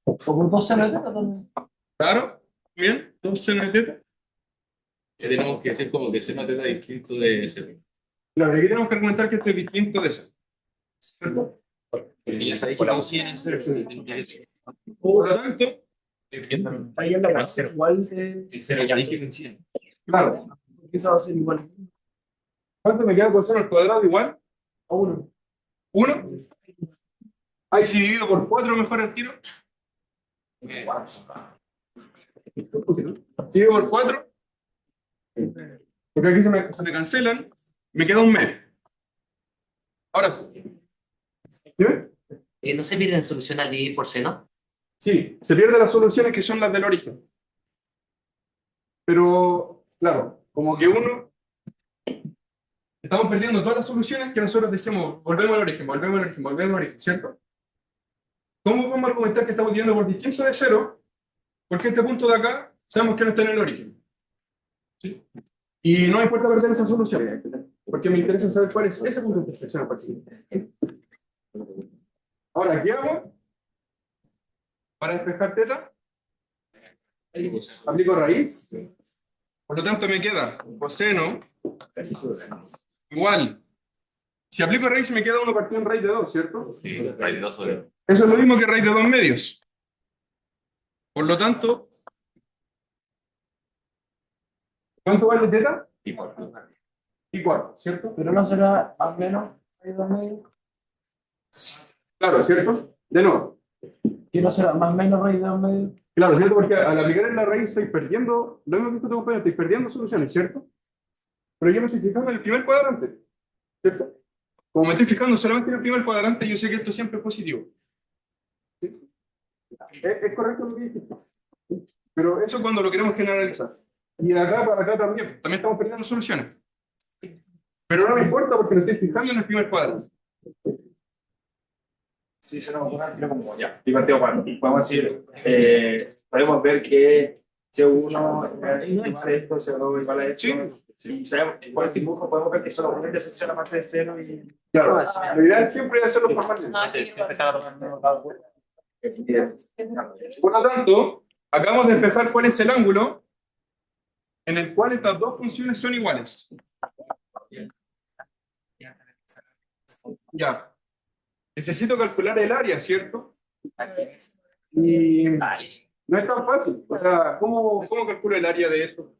O por 2 senos de teta. ¿Claro? Bien, 2 seno de teta. Ya tenemos que hacer como que se nota distinto de ese. Claro, y aquí tenemos que argumentar que esto es distinto de eso. ¿Cierto? Porque ya sabéis que no siguen cero. Por lo tanto, Ahí en la base igual de. El cero, ya sabéis que sencillo. claro, Eso va a ser igual ¿cuánto me queda coseno al cuadrado igual? a 1. 1. Ahí si divido por 4 mejor el tiro. Si divido por 4, porque aquí se me cancelan, me queda un mes. Ahora sí. ¿Sí? ¿No se piden solución al dividir por seno? Sí, se pierden las soluciones que son las del origen. Pero, claro, como que estamos perdiendo todas las soluciones que nosotros decimos, volvemos al origen, ¿cierto? ¿Cómo podemos argumentar que estamos yendo por distinto de cero? Porque este punto de acá sabemos que no está en el origen. ¿Sí? Y no me importa perder esa solución, porque me interesa saber cuál es ese punto de intersección a partir de ahí. Ahora, ¿qué hago? Para despejar teta, aplico raíz. Por lo tanto, me queda coseno Igual, si aplico raíz me queda 1 partido en raíz de 2, ¿cierto? Sí, raíz de 2 sobre. Eso es lo mismo que raíz de 2 medios. Por lo tanto, ¿cuánto vale teta? Y cuarto, ¿cierto? Pero no será al menos raíz de 2 medios. Claro, ¿cierto? De nuevo. Que no será más o menos raíz de 2 medios. Claro, ¿cierto? Porque al aplicar en la raíz estoy perdiendo, lo mismo que tú te compañero, estoy perdiendo soluciones, ¿cierto? Pero yo me estoy fijando en el primer cuadrante, ¿cierto? Como me estoy fijando solamente en el primer cuadrante, yo sé que esto siempre es positivo. ¿Sí? Es correcto lo que dijiste. Pero eso cuando lo queremos generalizar. Y de acá para acá también estamos perdiendo soluciones. Pero no me importa porque me estoy fijando en el primer cuadrante. Sí, se nos ocurre pero como ya. Y partido cuatro. Podemos decir, podemos ver que C1 igual a esto, C2 igual a esto. Sí. Si sabemos, por el dibujo podemos ver que solamente se hace la parte de cero y. Claro, lo ideal siempre es hacerlo por partes. No, sí, Empezar a tomar menos vuelta. Por lo tanto, acabamos de despejar cuál es el ángulo en el cual estas dos funciones son iguales. Ya. Necesito calcular el área, ¿cierto? Y no es tan fácil. O sea, ¿cómo calculo el área de esto?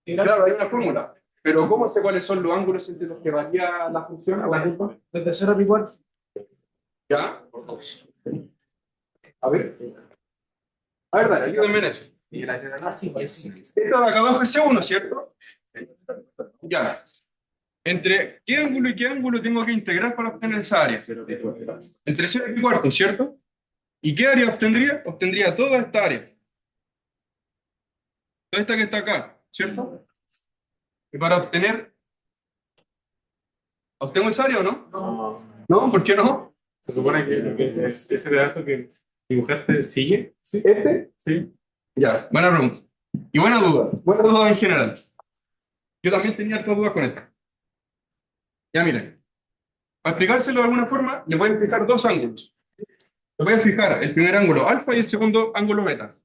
Claro, hay una fórmula. Pero ¿cómo sé cuáles son los ángulos entre los que varía la función o la curva? Desde 0 a pi cuarto. ¿Ya? A ver. A ver, dale, ayúdenme en eso. Esta de acá abajo es C1, ¿cierto? Ya. ¿Entre qué ángulo y qué ángulo tengo que integrar para obtener esa área? Entre 0 y pi cuarto, ¿cierto? ¿Y qué área obtendría? Obtendría toda esta área. Toda esta que está acá, ¿cierto? Y para obtener... ¿Obtengo esa área o no? No, ¿por qué no? Se supone que ese pedazo que dibujaste sigue. Sí. ¿Este? Sí. Ya, buena pregunta. Y buena duda en general. Yo también tenía hartas dudas con esto. Ya miren, para explicárselo de alguna forma, le voy a explicar dos ángulos. Le voy a fijar el primer ángulo alfa y el segundo ángulo beta.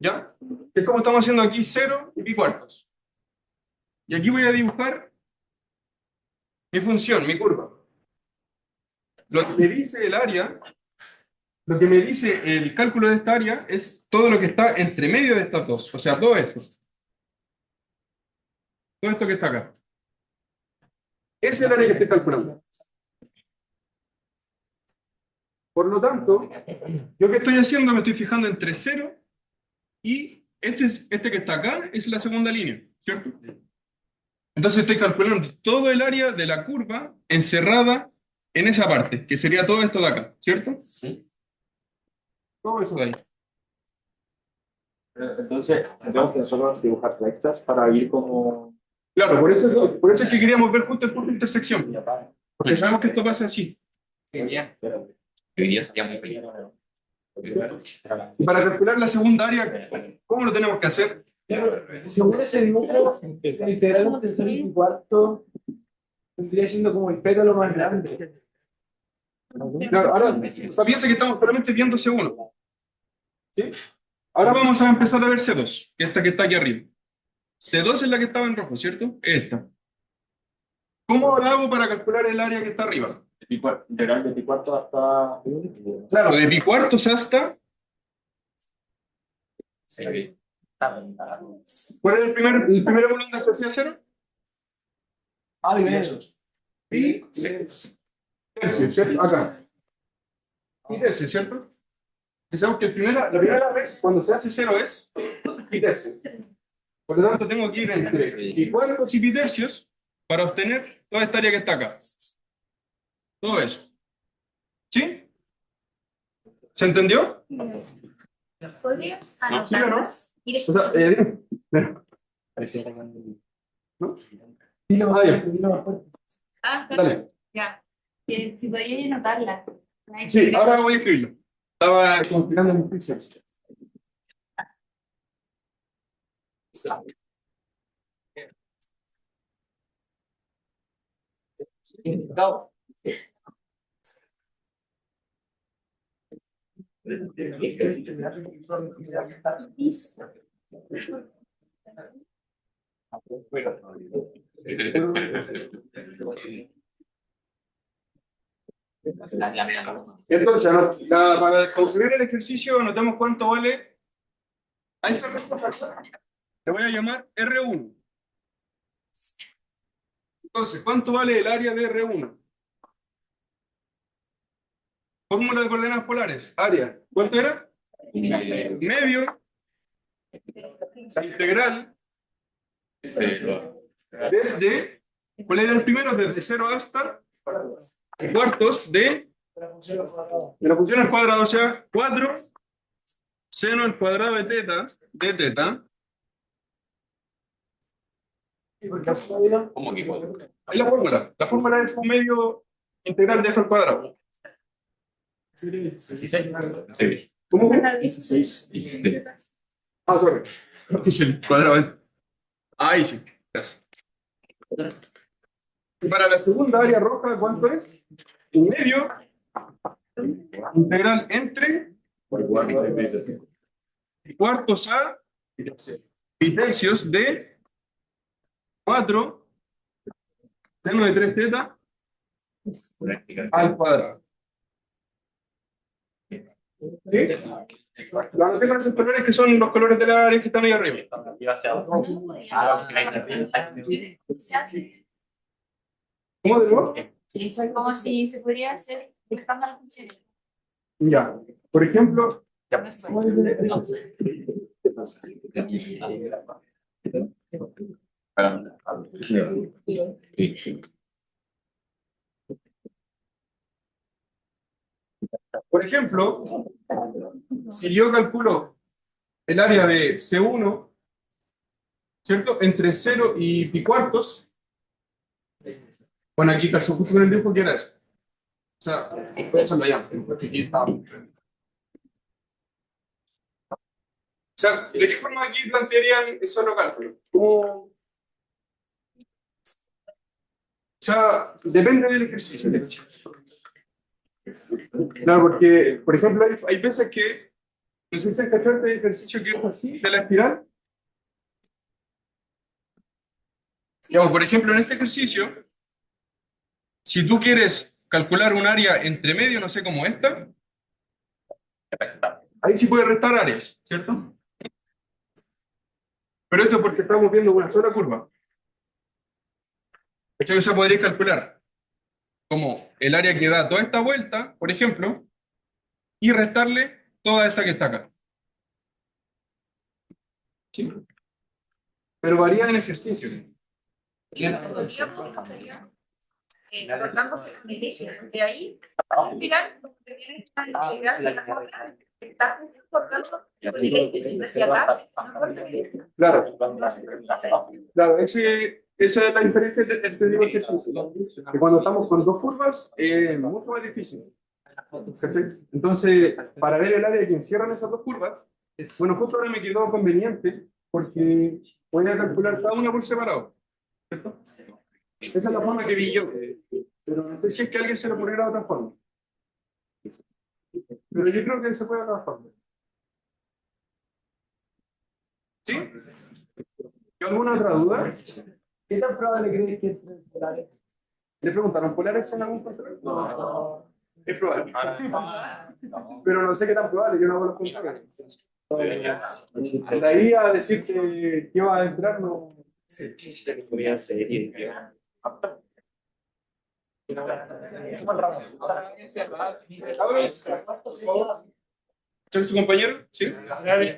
¿Ya? Que es como estamos haciendo aquí 0 y pi cuartos. Y aquí voy a dibujar mi función, mi curva. Lo que me dice el área, lo que me dice el cálculo de esta área es todo lo que está entre medio de estas dos. O sea, todo esto. Todo esto que está acá. Ese es el área que estoy calculando. Por lo tanto, yo que estoy haciendo me estoy fijando entre 0 y este que está acá es la segunda línea, ¿cierto? Entonces estoy calculando todo el área de la curva encerrada en esa parte, que sería todo esto de acá, ¿cierto? Todo eso de ahí. Entonces, tenemos que nosotros dibujar rectas para ir como. Claro, por eso es que queríamos ver justo el punto de intersección. Porque sabemos que esto pasa así. Hoy día sería muy peligroso. Y para calcular la segunda área, ¿cómo lo tenemos que hacer? Según ese dibujo, la integral entre 0 y pi cuarto vendría siendo como el pétalo más grande. Claro, ahora, o sea, piensa que estamos solamente viendo C1. ¿Sí? Ahora vamos a empezar a ver C2, que esta que está aquí arriba. C2 es la que estaba en rojo, ¿cierto? Esta. ¿Cómo la hago para calcular el área que está arriba? Integral de pi cuarto hasta. Claro, de pi cuartos hasta... ¿Cuál es el primer ángulo donde se hacía 0? Ah, bien eso. Pi tercio, ¿cierto? Acá. Pi tercio, ¿cierto? Pensamos que la primera vez cuando se hace 0 es pi tercio. Por lo tanto, tengo que ir entre pi cuartos y pi tercios para obtener toda esta área que está acá. Todo eso. ¿Sí? ¿Se entendió? ¿Podrías ¿Sí o no? anotarlas? O sea, dime. ¿No? Dilo más Ah, ya. fuerte, dilo más fuerte. Dale. Ya. Si podrías anotarla. Sí, ahora voy a escribirlo. Estaba complicando mi ficha. Entonces, para construir el ejercicio, anotamos cuánto vale a esta respuesta. Te voy a llamar R1. Entonces, ¿cuánto vale el área de R1? Fórmula de coordenadas polares. Área. ¿Cuánto era? Medio. La integral. Desde, ¿cuál era el primero? Desde 0 hasta cuartos de la función al cuadrado, o sea, 4 seno al cuadrado de teta, ¿Cómo que cuatro? es la fórmula. La fórmula es un medio integral de f al cuadrado. Sí. ¿Cómo? 16. Ah, sorry. Es el cuadrado. Ahí sí. Gracias. Y para la segunda área roja, ¿cuánto es? Un medio integral entre cuartos a y tercios de 4 seno de 3 teta al cuadrado. ¿Sí? Lo anoté con esos colores que son los colores de la área que están ahí arriba. Se hace ¿Cómo de nuevo? como si se podría hacer buscando las funciones. Ya. Por ejemplo, si yo calculo el área de C1, ¿cierto? Entre 0 y pi cuartos. Bueno, aquí calzo justo con el dibujo que era eso. O sea, voy a hacerlo ya, porque aquí está. O sea, ¿de qué forma aquí plantearían esos los cálculos? ¿Cómo? O sea, depende del ejercicio. Claro, porque, por ejemplo, hay veces que necesitan cacharte el ejercicio que es así, de la espiral. Digamos, por ejemplo, en este ejercicio, si tú quieres calcular un área entre medio, no sé, como esta, ahí sí puedes restar áreas, ¿cierto? Pero esto es porque estamos viendo una sola curva. De hecho, se podría calcular como el área que da toda esta vuelta, por ejemplo, y restarle toda esta que está acá. ¿Sí? Pero varía en ejercicio. Cortándose la derecha, de ahí, mirar, porque tiene esta integral de la otra, está cortando hacia acá, Claro, claro, esa es la diferencia entre el ejercicio. Que cuando estamos con dos curvas es mucho más difícil. Entonces, para ver el área que encierran esas dos curvas, bueno, justo ahora me quedó conveniente porque voy a calcular cada una por separado. ¿Cierto? Esa es la forma que vi yo, pero no sé si es que a alguien se le ocurriera de otra forma. Pero yo creo que se puede de otra forma. ¿Sí? ¿Alguna otra duda? ¿Qué tan probable crees que entre polares? ¿Le preguntaron polares en algún control? No. Es probable. Pero no sé qué tan probable, yo no hago los controles. De ahí a decir que va a entrar, no. ¿Soy su compañero? ¿Sí?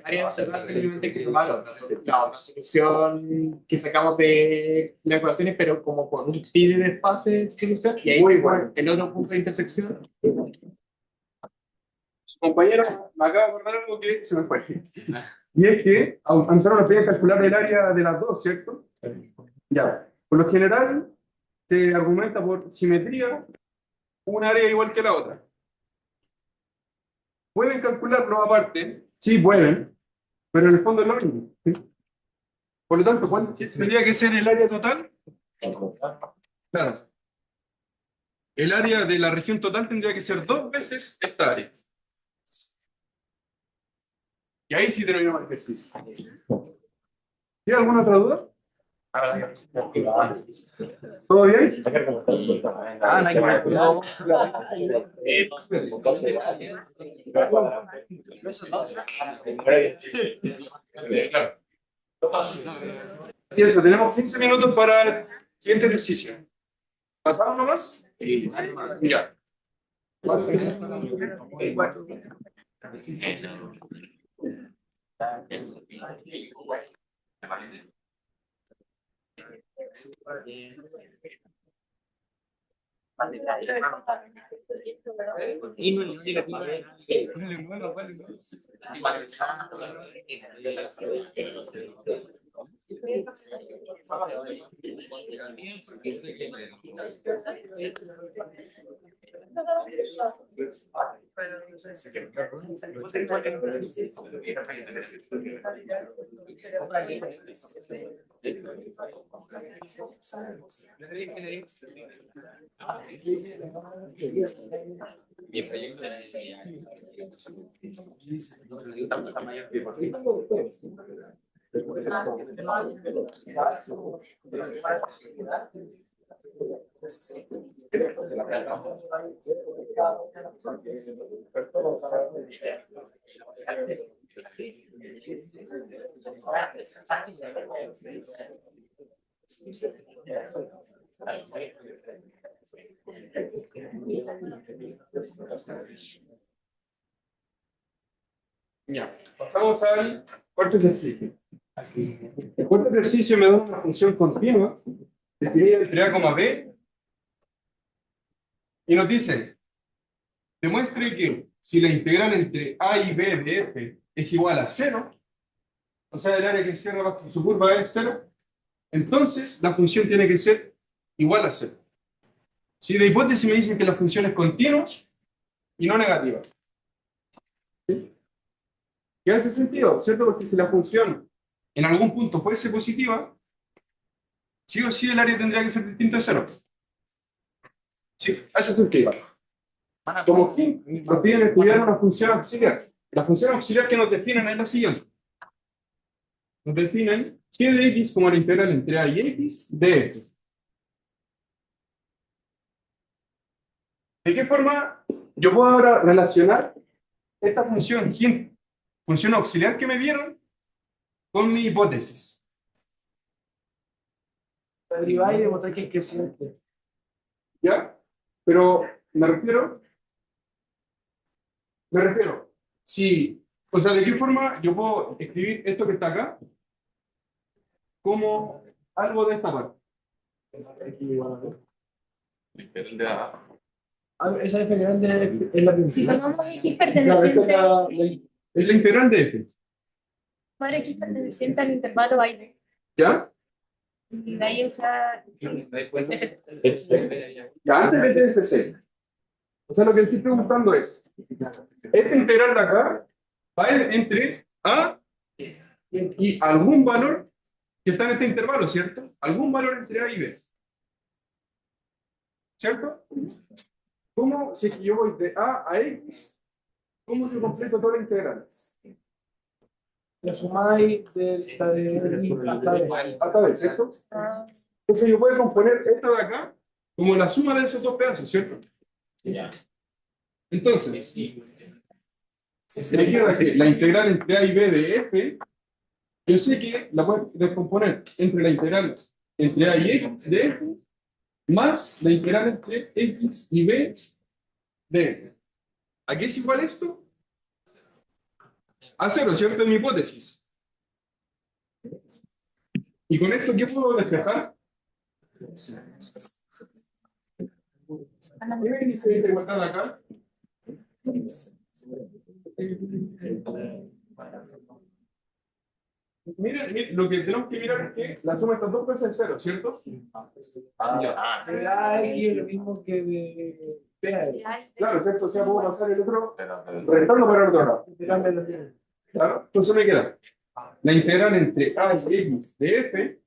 Área cerrada simplemente que tomaron la solución que sacamos de las ecuaciones, pero como con un pi de desfase y ahí Muy bueno. el otro punto de intersección. Su compañero me acaba de acordar algo que se me fue. Y es que a nosotros nos piden calcular el área de las dos, ¿cierto? Ya. Por lo general, se argumenta por simetría un área igual que la otra. ¿Pueden calcularlo aparte? Sí, pueden, pero en el fondo es lo mismo. ¿Sí? Por lo tanto, ¿cuánto tendría que ser el área total? Claro. El área de la región total tendría que ser 2 veces esta área. Y ahí sí terminamos el ejercicio. ¿Tiene alguna otra duda? ¿Todo bien? Y eso, tenemos 15 minutos para el siguiente ejercicio. ¿Pasamos nomás? Ya. Ya, pasamos al cuarto ejercicio. El cuarto ejercicio me da una función continua definida entre A, B y nos dice, demuestre que si la integral entre A y B de f es igual a 0, o sea, el área que encierra bajo su curva es 0, entonces la función tiene que ser igual a 0. Si de hipótesis me dicen que la función es continua y no negativa. ¿Sí? ¿Qué hace sentido? ¿Cierto? Porque si la función en algún punto fuese positiva, sí o sí el área tendría que ser distinto de 0. Sí, hace sentido. Como fin, nos piden estudiar una función auxiliar. La función auxiliar que nos definen es la siguiente. Nos definen g de x como la integral entre a y x de f. ¿De qué forma yo puedo ahora relacionar esta función, función auxiliar que me dieron, con mi hipótesis? Derivar y demostrar que es creciente. ¿Ya? Pero me refiero, si, o sea, ¿de qué forma yo puedo escribir esto que está acá como algo de esta parte? Esa f grande es la Si principal. tomamos x Claro, esta perteneciente, es la integral de f. para x perteneciente al intervalo a y b, ¿Ya? y de ahí usar f. Ya, antes de TFC. O sea, lo que estoy preguntando es, esta integral de acá va a ir entre A y algún valor que está en este intervalo, ¿cierto? Algún valor entre A y B. ¿Cierto? ¿Cómo, si es que yo voy de A a X, cómo yo completo toda la integral? La sumáis de la de Hasta B, ¿cierto? Ah, Entonces yo puedo componer esta de acá como la suma de esos dos pedazos, ¿cierto? Entonces, me queda que la integral entre A y B de F, yo sé que la puedo descomponer entre la integral entre A y X de F, más la integral entre X y B de F. ¿A qué es igual esto? A 0, ¿cierto? Es mi hipótesis. ¿Y con esto qué puedo despejar? ¿Qué me dice esta igualdad acá? Miren, lo que tenemos que mirar es que la suma de estas dos cosas es 0, ¿cierto? Ya. de A X es lo mismo que de B a X. Claro, ¿cierto? O sea, puedo pasar el otro restando para el otro lado. Claro, entonces me queda la integral entre A y X de F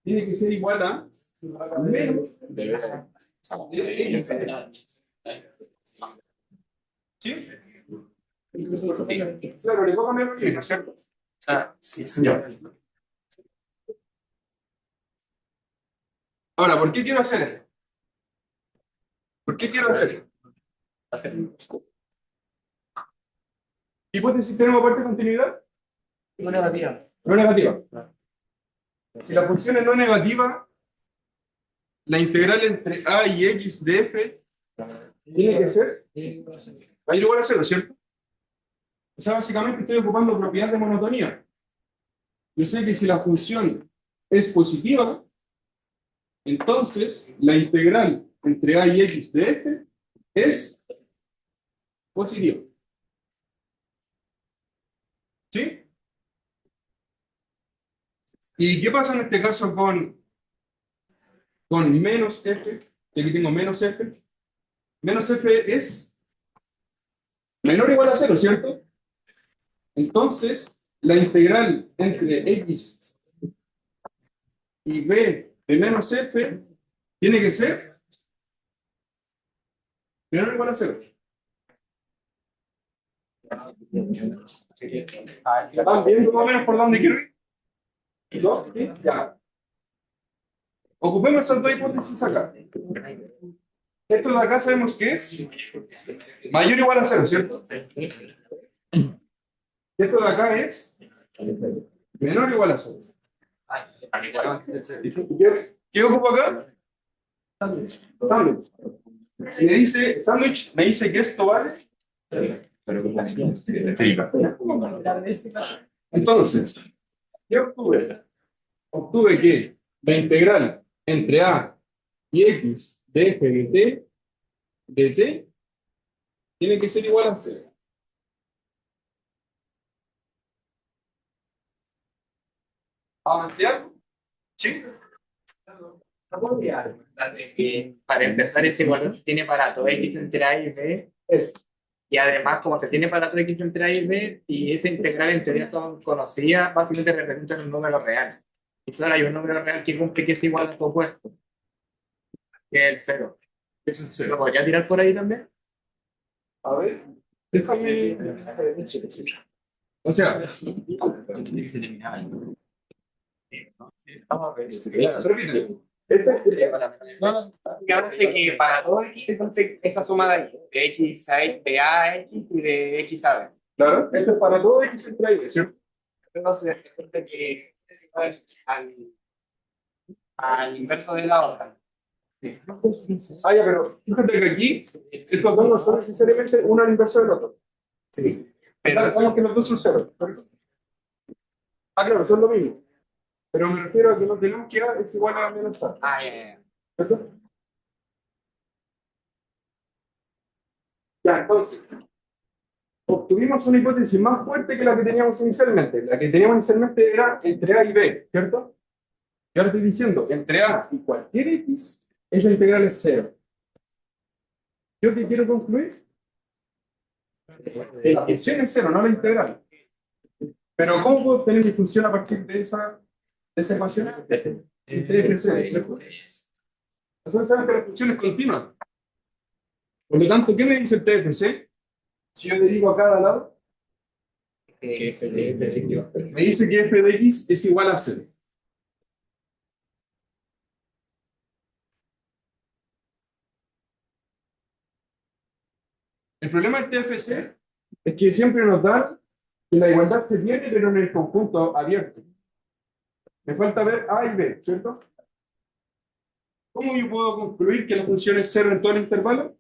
tiene que ser igual a menos de X. ¿Sí? Claro, le puedo cambiar los límites, ¿cierto? Sí, señor. Ahora, ¿por qué quiero hacer esto? ¿Por qué quiero hacer esto? Hipótesis, tenemos parte de continuidad. No negativa. No negativa. Si la función es no negativa, la integral entre a y x de f tiene que ser mayor o igual a 0, ¿cierto? O sea, básicamente estoy ocupando propiedad de monotonía. Yo sé que si la función es positiva, entonces la integral entre a y x de f es positiva. ¿Sí? ¿Y qué pasa en este caso con menos f? Si aquí tengo menos f. Menos f es menor o igual a 0, ¿cierto? Entonces, la integral entre x y b de menos f tiene que ser menor o igual a 0. ¿Están viendo más o menos por dónde quiero ir? ¿No? ¿Sí? Ya. Ocupemos esas dos hipótesis acá. Esto de acá sabemos que es mayor o igual a 0, ¿cierto? Esto de acá es menor o igual a 0. ¿Qué ocupo acá? Sándwich. Si me dice sándwich, me dice que esto vale. Entonces, ¿qué obtuve? Obtuve que la integral entre a y x de f de t tiene que ser igual a 0. ¿Avancé algo? ¿Sí? Que para empezar ese valor tiene para todo x entre a y b. Es. Y además, como se tiene para todo x entre a y b, y esa integral en teoría son conocidas, fácilmente representan un número real. Y solo hay un número real que cumple que es igual a su opuesto, que es el 0. Es el 0. ¿Lo podría tirar por ahí también? A ver, déjame. O sea, repite. Digamos que para todo x, entonces esa suma de ahí, de x a x, de a a x y de x a b. Claro, esto es para todo x entre y, ¿cierto? Entonces, resulta que al inverso de la otra. Ah, ya, pero fíjate que aquí estos dos no son necesariamente uno al inverso del otro. Sí. Pero sabemos que los dos son 0. Ah, claro, son lo mismo. Pero me refiero a que no tenemos que A es igual a menos A. Ah, ya. ¿Cierto? Ya, entonces, obtuvimos una hipótesis más fuerte que la que teníamos inicialmente. La que teníamos inicialmente era entre A y B, ¿cierto? Y ahora estoy diciendo, entre A y cualquier X, esa integral es 0. ¿Yo qué quiero concluir? Que la función es 0, no la integral. Pero ¿cómo puedo obtener mi función a partir de esa ecuación? Nosotros sabemos que la función es continua. Por lo tanto, ¿qué me dice el TFC? Si yo derivo a cada lado, me dice que f de x es igual a 0. El problema del TFC es que siempre nos da que la igualdad se tiene, pero en el conjunto abierto. Me falta ver A y B, ¿cierto? ¿Cómo yo puedo concluir que la función es 0 en todo el intervalo?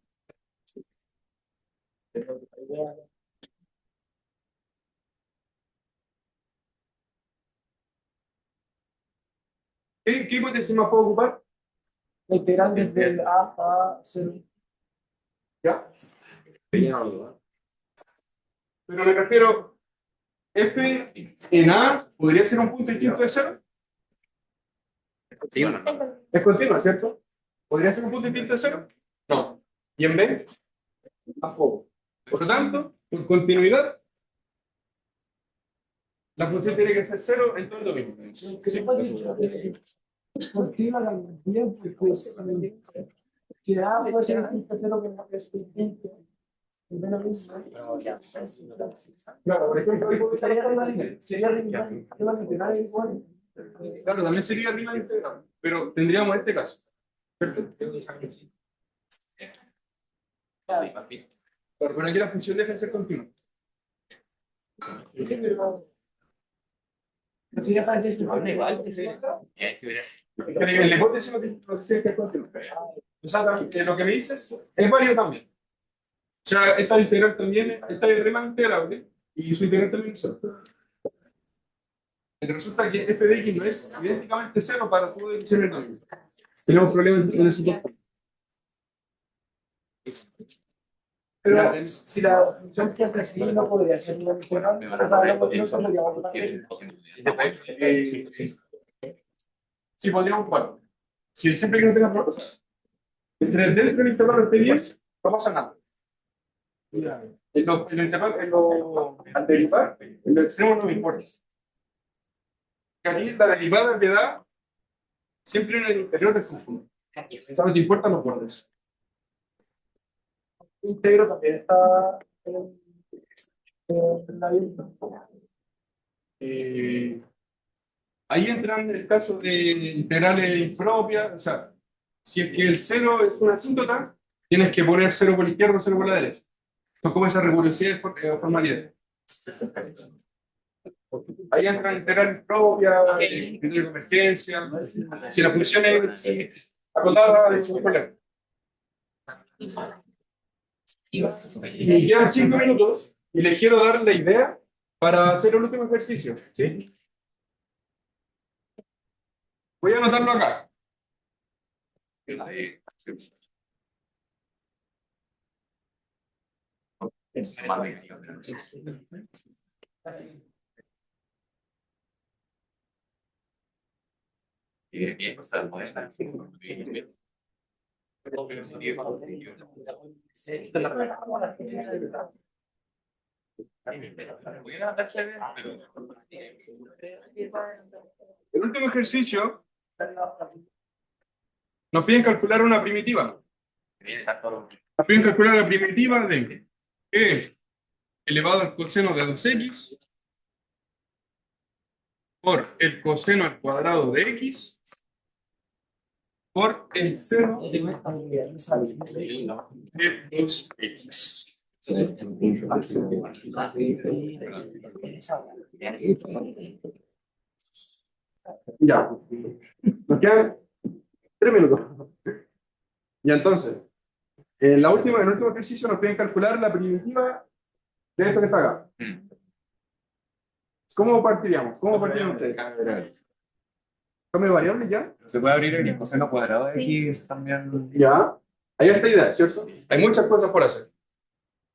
¿Qué hipótesis más puedo ocupar? La integral desde el a a 0. ¿Ya? Pero me refiero, f en A podría ser un punto distinto de 0. ¿Sí o no? Es continua, ¿cierto? ¿Podría ser un punto distinto de 0? No. ¿Y en B? Tampoco. Por lo tanto, por continuidad, la función tiene que ser 0 en todo el dominio. Continua la bien, porque si a puede ser distinto a 0 que no es distinto. Claro, por ejemplo, ahí Sería arriba igual. claro, también sería arriba de integral. pero tendríamos este caso. ¿Cierto? Pero aquí la función deja de ser continua. Pero si deja de ser igual, que sea. En la hipótesis lo que dice que es continua. Exactamente, lo que me dices es válido también. O sea, esta integral también, esta es rima integrable y su integral también es cero. Resulta que f de x no es idénticamente cero para todo el cero también. Tenemos problemas en ese punto. Pero si la función que hace así no podría ser una integral, o sea, no se podría votar. Sí, podríamos jugar. Si siempre que no tenga problemas, entre dentro del intervalo esté 10, no pasa nada. En el intervalo, al derivar, en los extremos no me importa. Que aquí la derivada que da siempre en el interior del conjunto. ¿Sabes? Te importan los bordes. Integro también está en la vida. Ahí entran el caso de integrales impropias. O sea, si es que el cero es una asíntota, tienes que poner cero por la izquierda o cero por la derecha. Es como esa rigurosidad o formalidad. Ahí entran integrales propias, criterio de convergencia. Si la función es acotada, no hay problema. Y quedan 5 minutos y les quiero dar la idea para hacer el último ejercicio. ¿Sí? Voy a anotarlo acá. El último ejercicio nos piden calcular una primitiva. Nos piden calcular la primitiva de e elevado al coseno de 2x por el coseno al cuadrado de x por el seno de 2x. Ya. Nos quedan 3 minutos. Y entonces, en el último ejercicio nos piden calcular la primitiva de esto que está acá. ¿Cómo partiríamos? ¿Cómo partirían ustedes? ¿Cambio de variable ya? Se puede abrir el coseno cuadrado de x también. Ya. Hay esta idea, ¿cierto? Hay muchas cosas por hacer.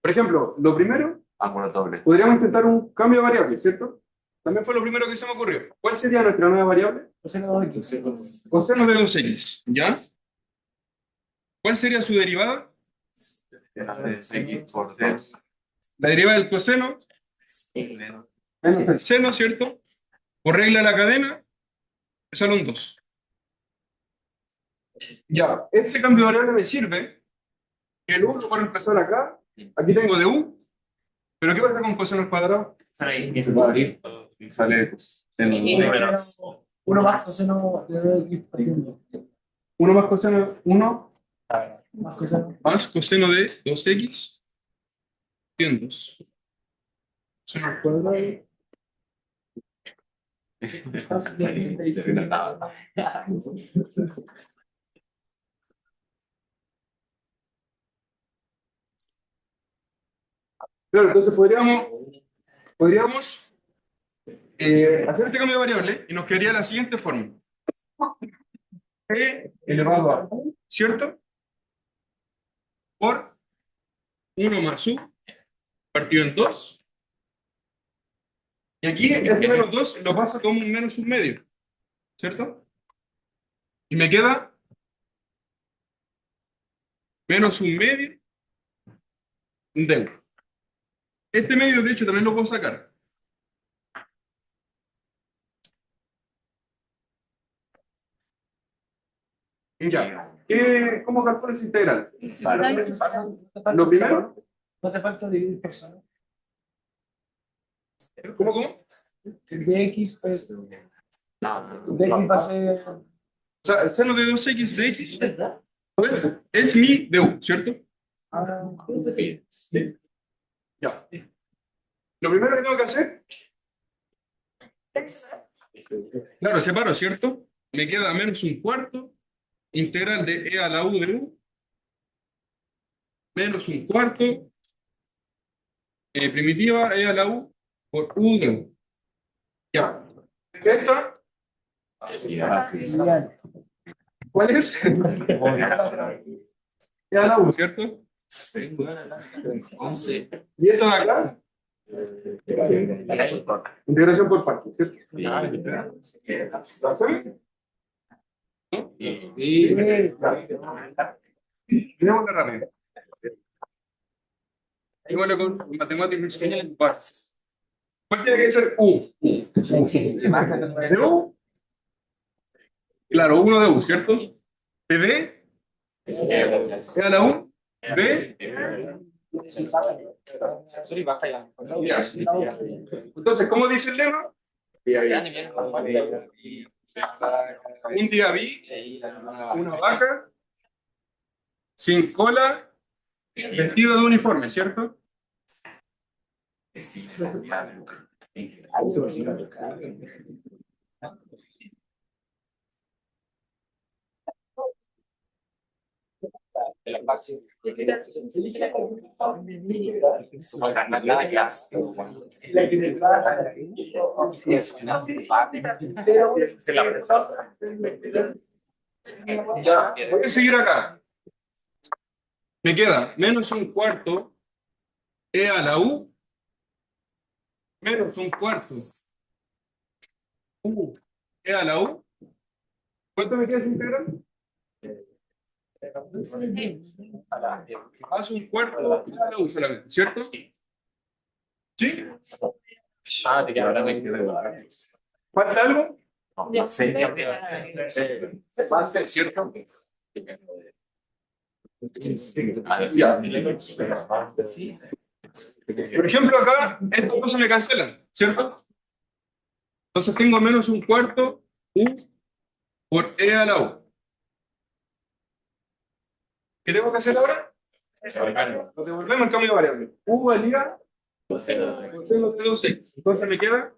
Por ejemplo, lo primero, Ángulo doble. podríamos intentar un cambio de variable, ¿cierto? También fue lo primero que se me ocurrió. ¿Cuál sería nuestra nueva variable? Coseno de x. Coseno de 2x, ¿ya? ¿Cuál sería su derivada? X por 2. La derivada del coseno menos el seno, ¿cierto? Por regla de la cadena, sale un 2. Ya, este cambio de variable me sirve que el 1 lo puedo reemplazar acá. Aquí tengo de u. Pero ¿qué pasa con coseno al cuadrado? Se puede abrir y sale pues, Uno más coseno de x partiendo. 1 más coseno, 1 Más coseno. más coseno de 2x tiene 2. Coseno al cuadrado. Claro, entonces podríamos hacer este cambio de variable y nos quedaría la siguiente forma. E elevado a, ¿cierto? Por 1 más u partido en 2. Y aquí este menos 2 lo paso como un menos un medio, ¿cierto? Y me queda menos un medio de u. Este medio, de hecho, también lo puedo sacar. Ya. ¿Cómo calculo esa integral? Lo primero, No te falta dividir por seno. ¿cómo? El de x, pues. De x va a ser sea, el seno de 2x de x es mi de u, ¿cierto? Ya. Lo primero que tengo que hacer, claro, separo, ¿cierto? Me queda menos un cuarto integral de e a la u de u menos un cuarto primitiva e a la u por u de u. Ya. ¿Esta? ¿Cuál es? E a la u, ¿cierto? ¿Y esta de acá? Integración por partes, ¿cierto? ¿Lo hacemos? Miremos la rápida. Igual con matemáticas en partes. ¿Cuál tiene que ser U? ¿De U? Claro, uno de U, ¿cierto? ¿De D? ¿E a la U? ¿B? Entonces, ¿cómo dice el lema? Un día vi una vaca sin cola vestida de uniforme, ¿cierto? Ya, voy a seguir acá. Me queda menos un cuarto e a la u menos un cuarto u e a la u. ¿Cuánto me queda ese integral? Haz un cuarto e a la u solamente, ¿cierto? ¿Sí? ¿Falta algo? ¿Cierto? Por ejemplo, acá estas cosas me cancelan, ¿cierto? Entonces tengo menos un cuarto u por e a la u. ¿Qué tengo que hacer ahora? Lo devolvemos el cambio de variable. U valía coseno de 2x. Entonces me queda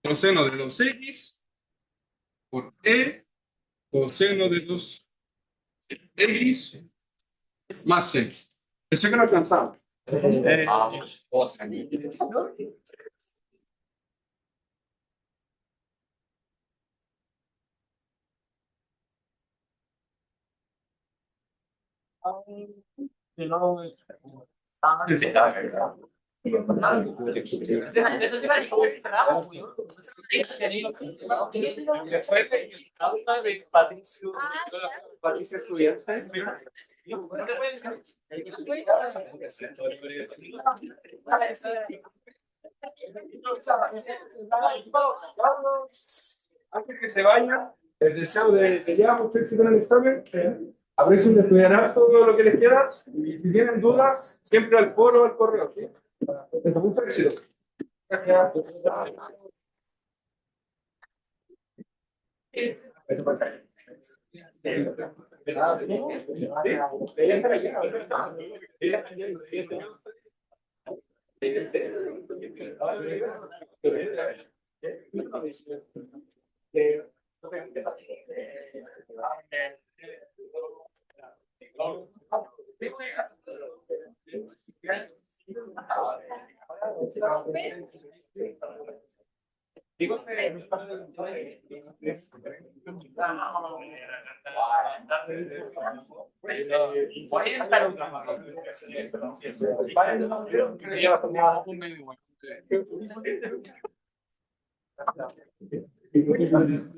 coseno de 2x por e coseno de 2x más c. Pensé que no alcanzaba. Antes que se vaya, el deseo de que ya ustedes hicieron el examen, aprovechen de estudiar todo lo que les queda y si tienen dudas, siempre al foro o al correo. ¿Sí? Mucho éxito.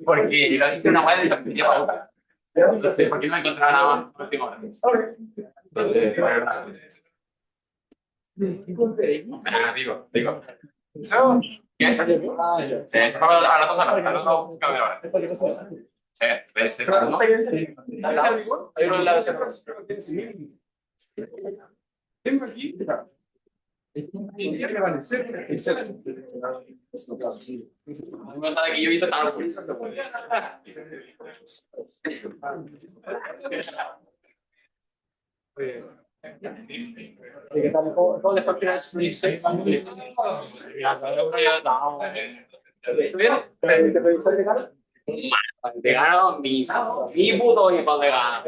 Porque lo hice una web y lo quería para entonces, ¿por qué no encontraba nada más? Última hora. Entonces, digo. ¿Qué? Se paga a la cosa, a la cosa, cambia ahora. Sí, debe ser, ¿no? Hay uno en la versión. Tengo aquí que vale cero y cero. No sabe que yo he visto Star Wars. ¿Qué tal? ¿Cómo les parece el Spring 6? Llegaron mi puto hijo de gana.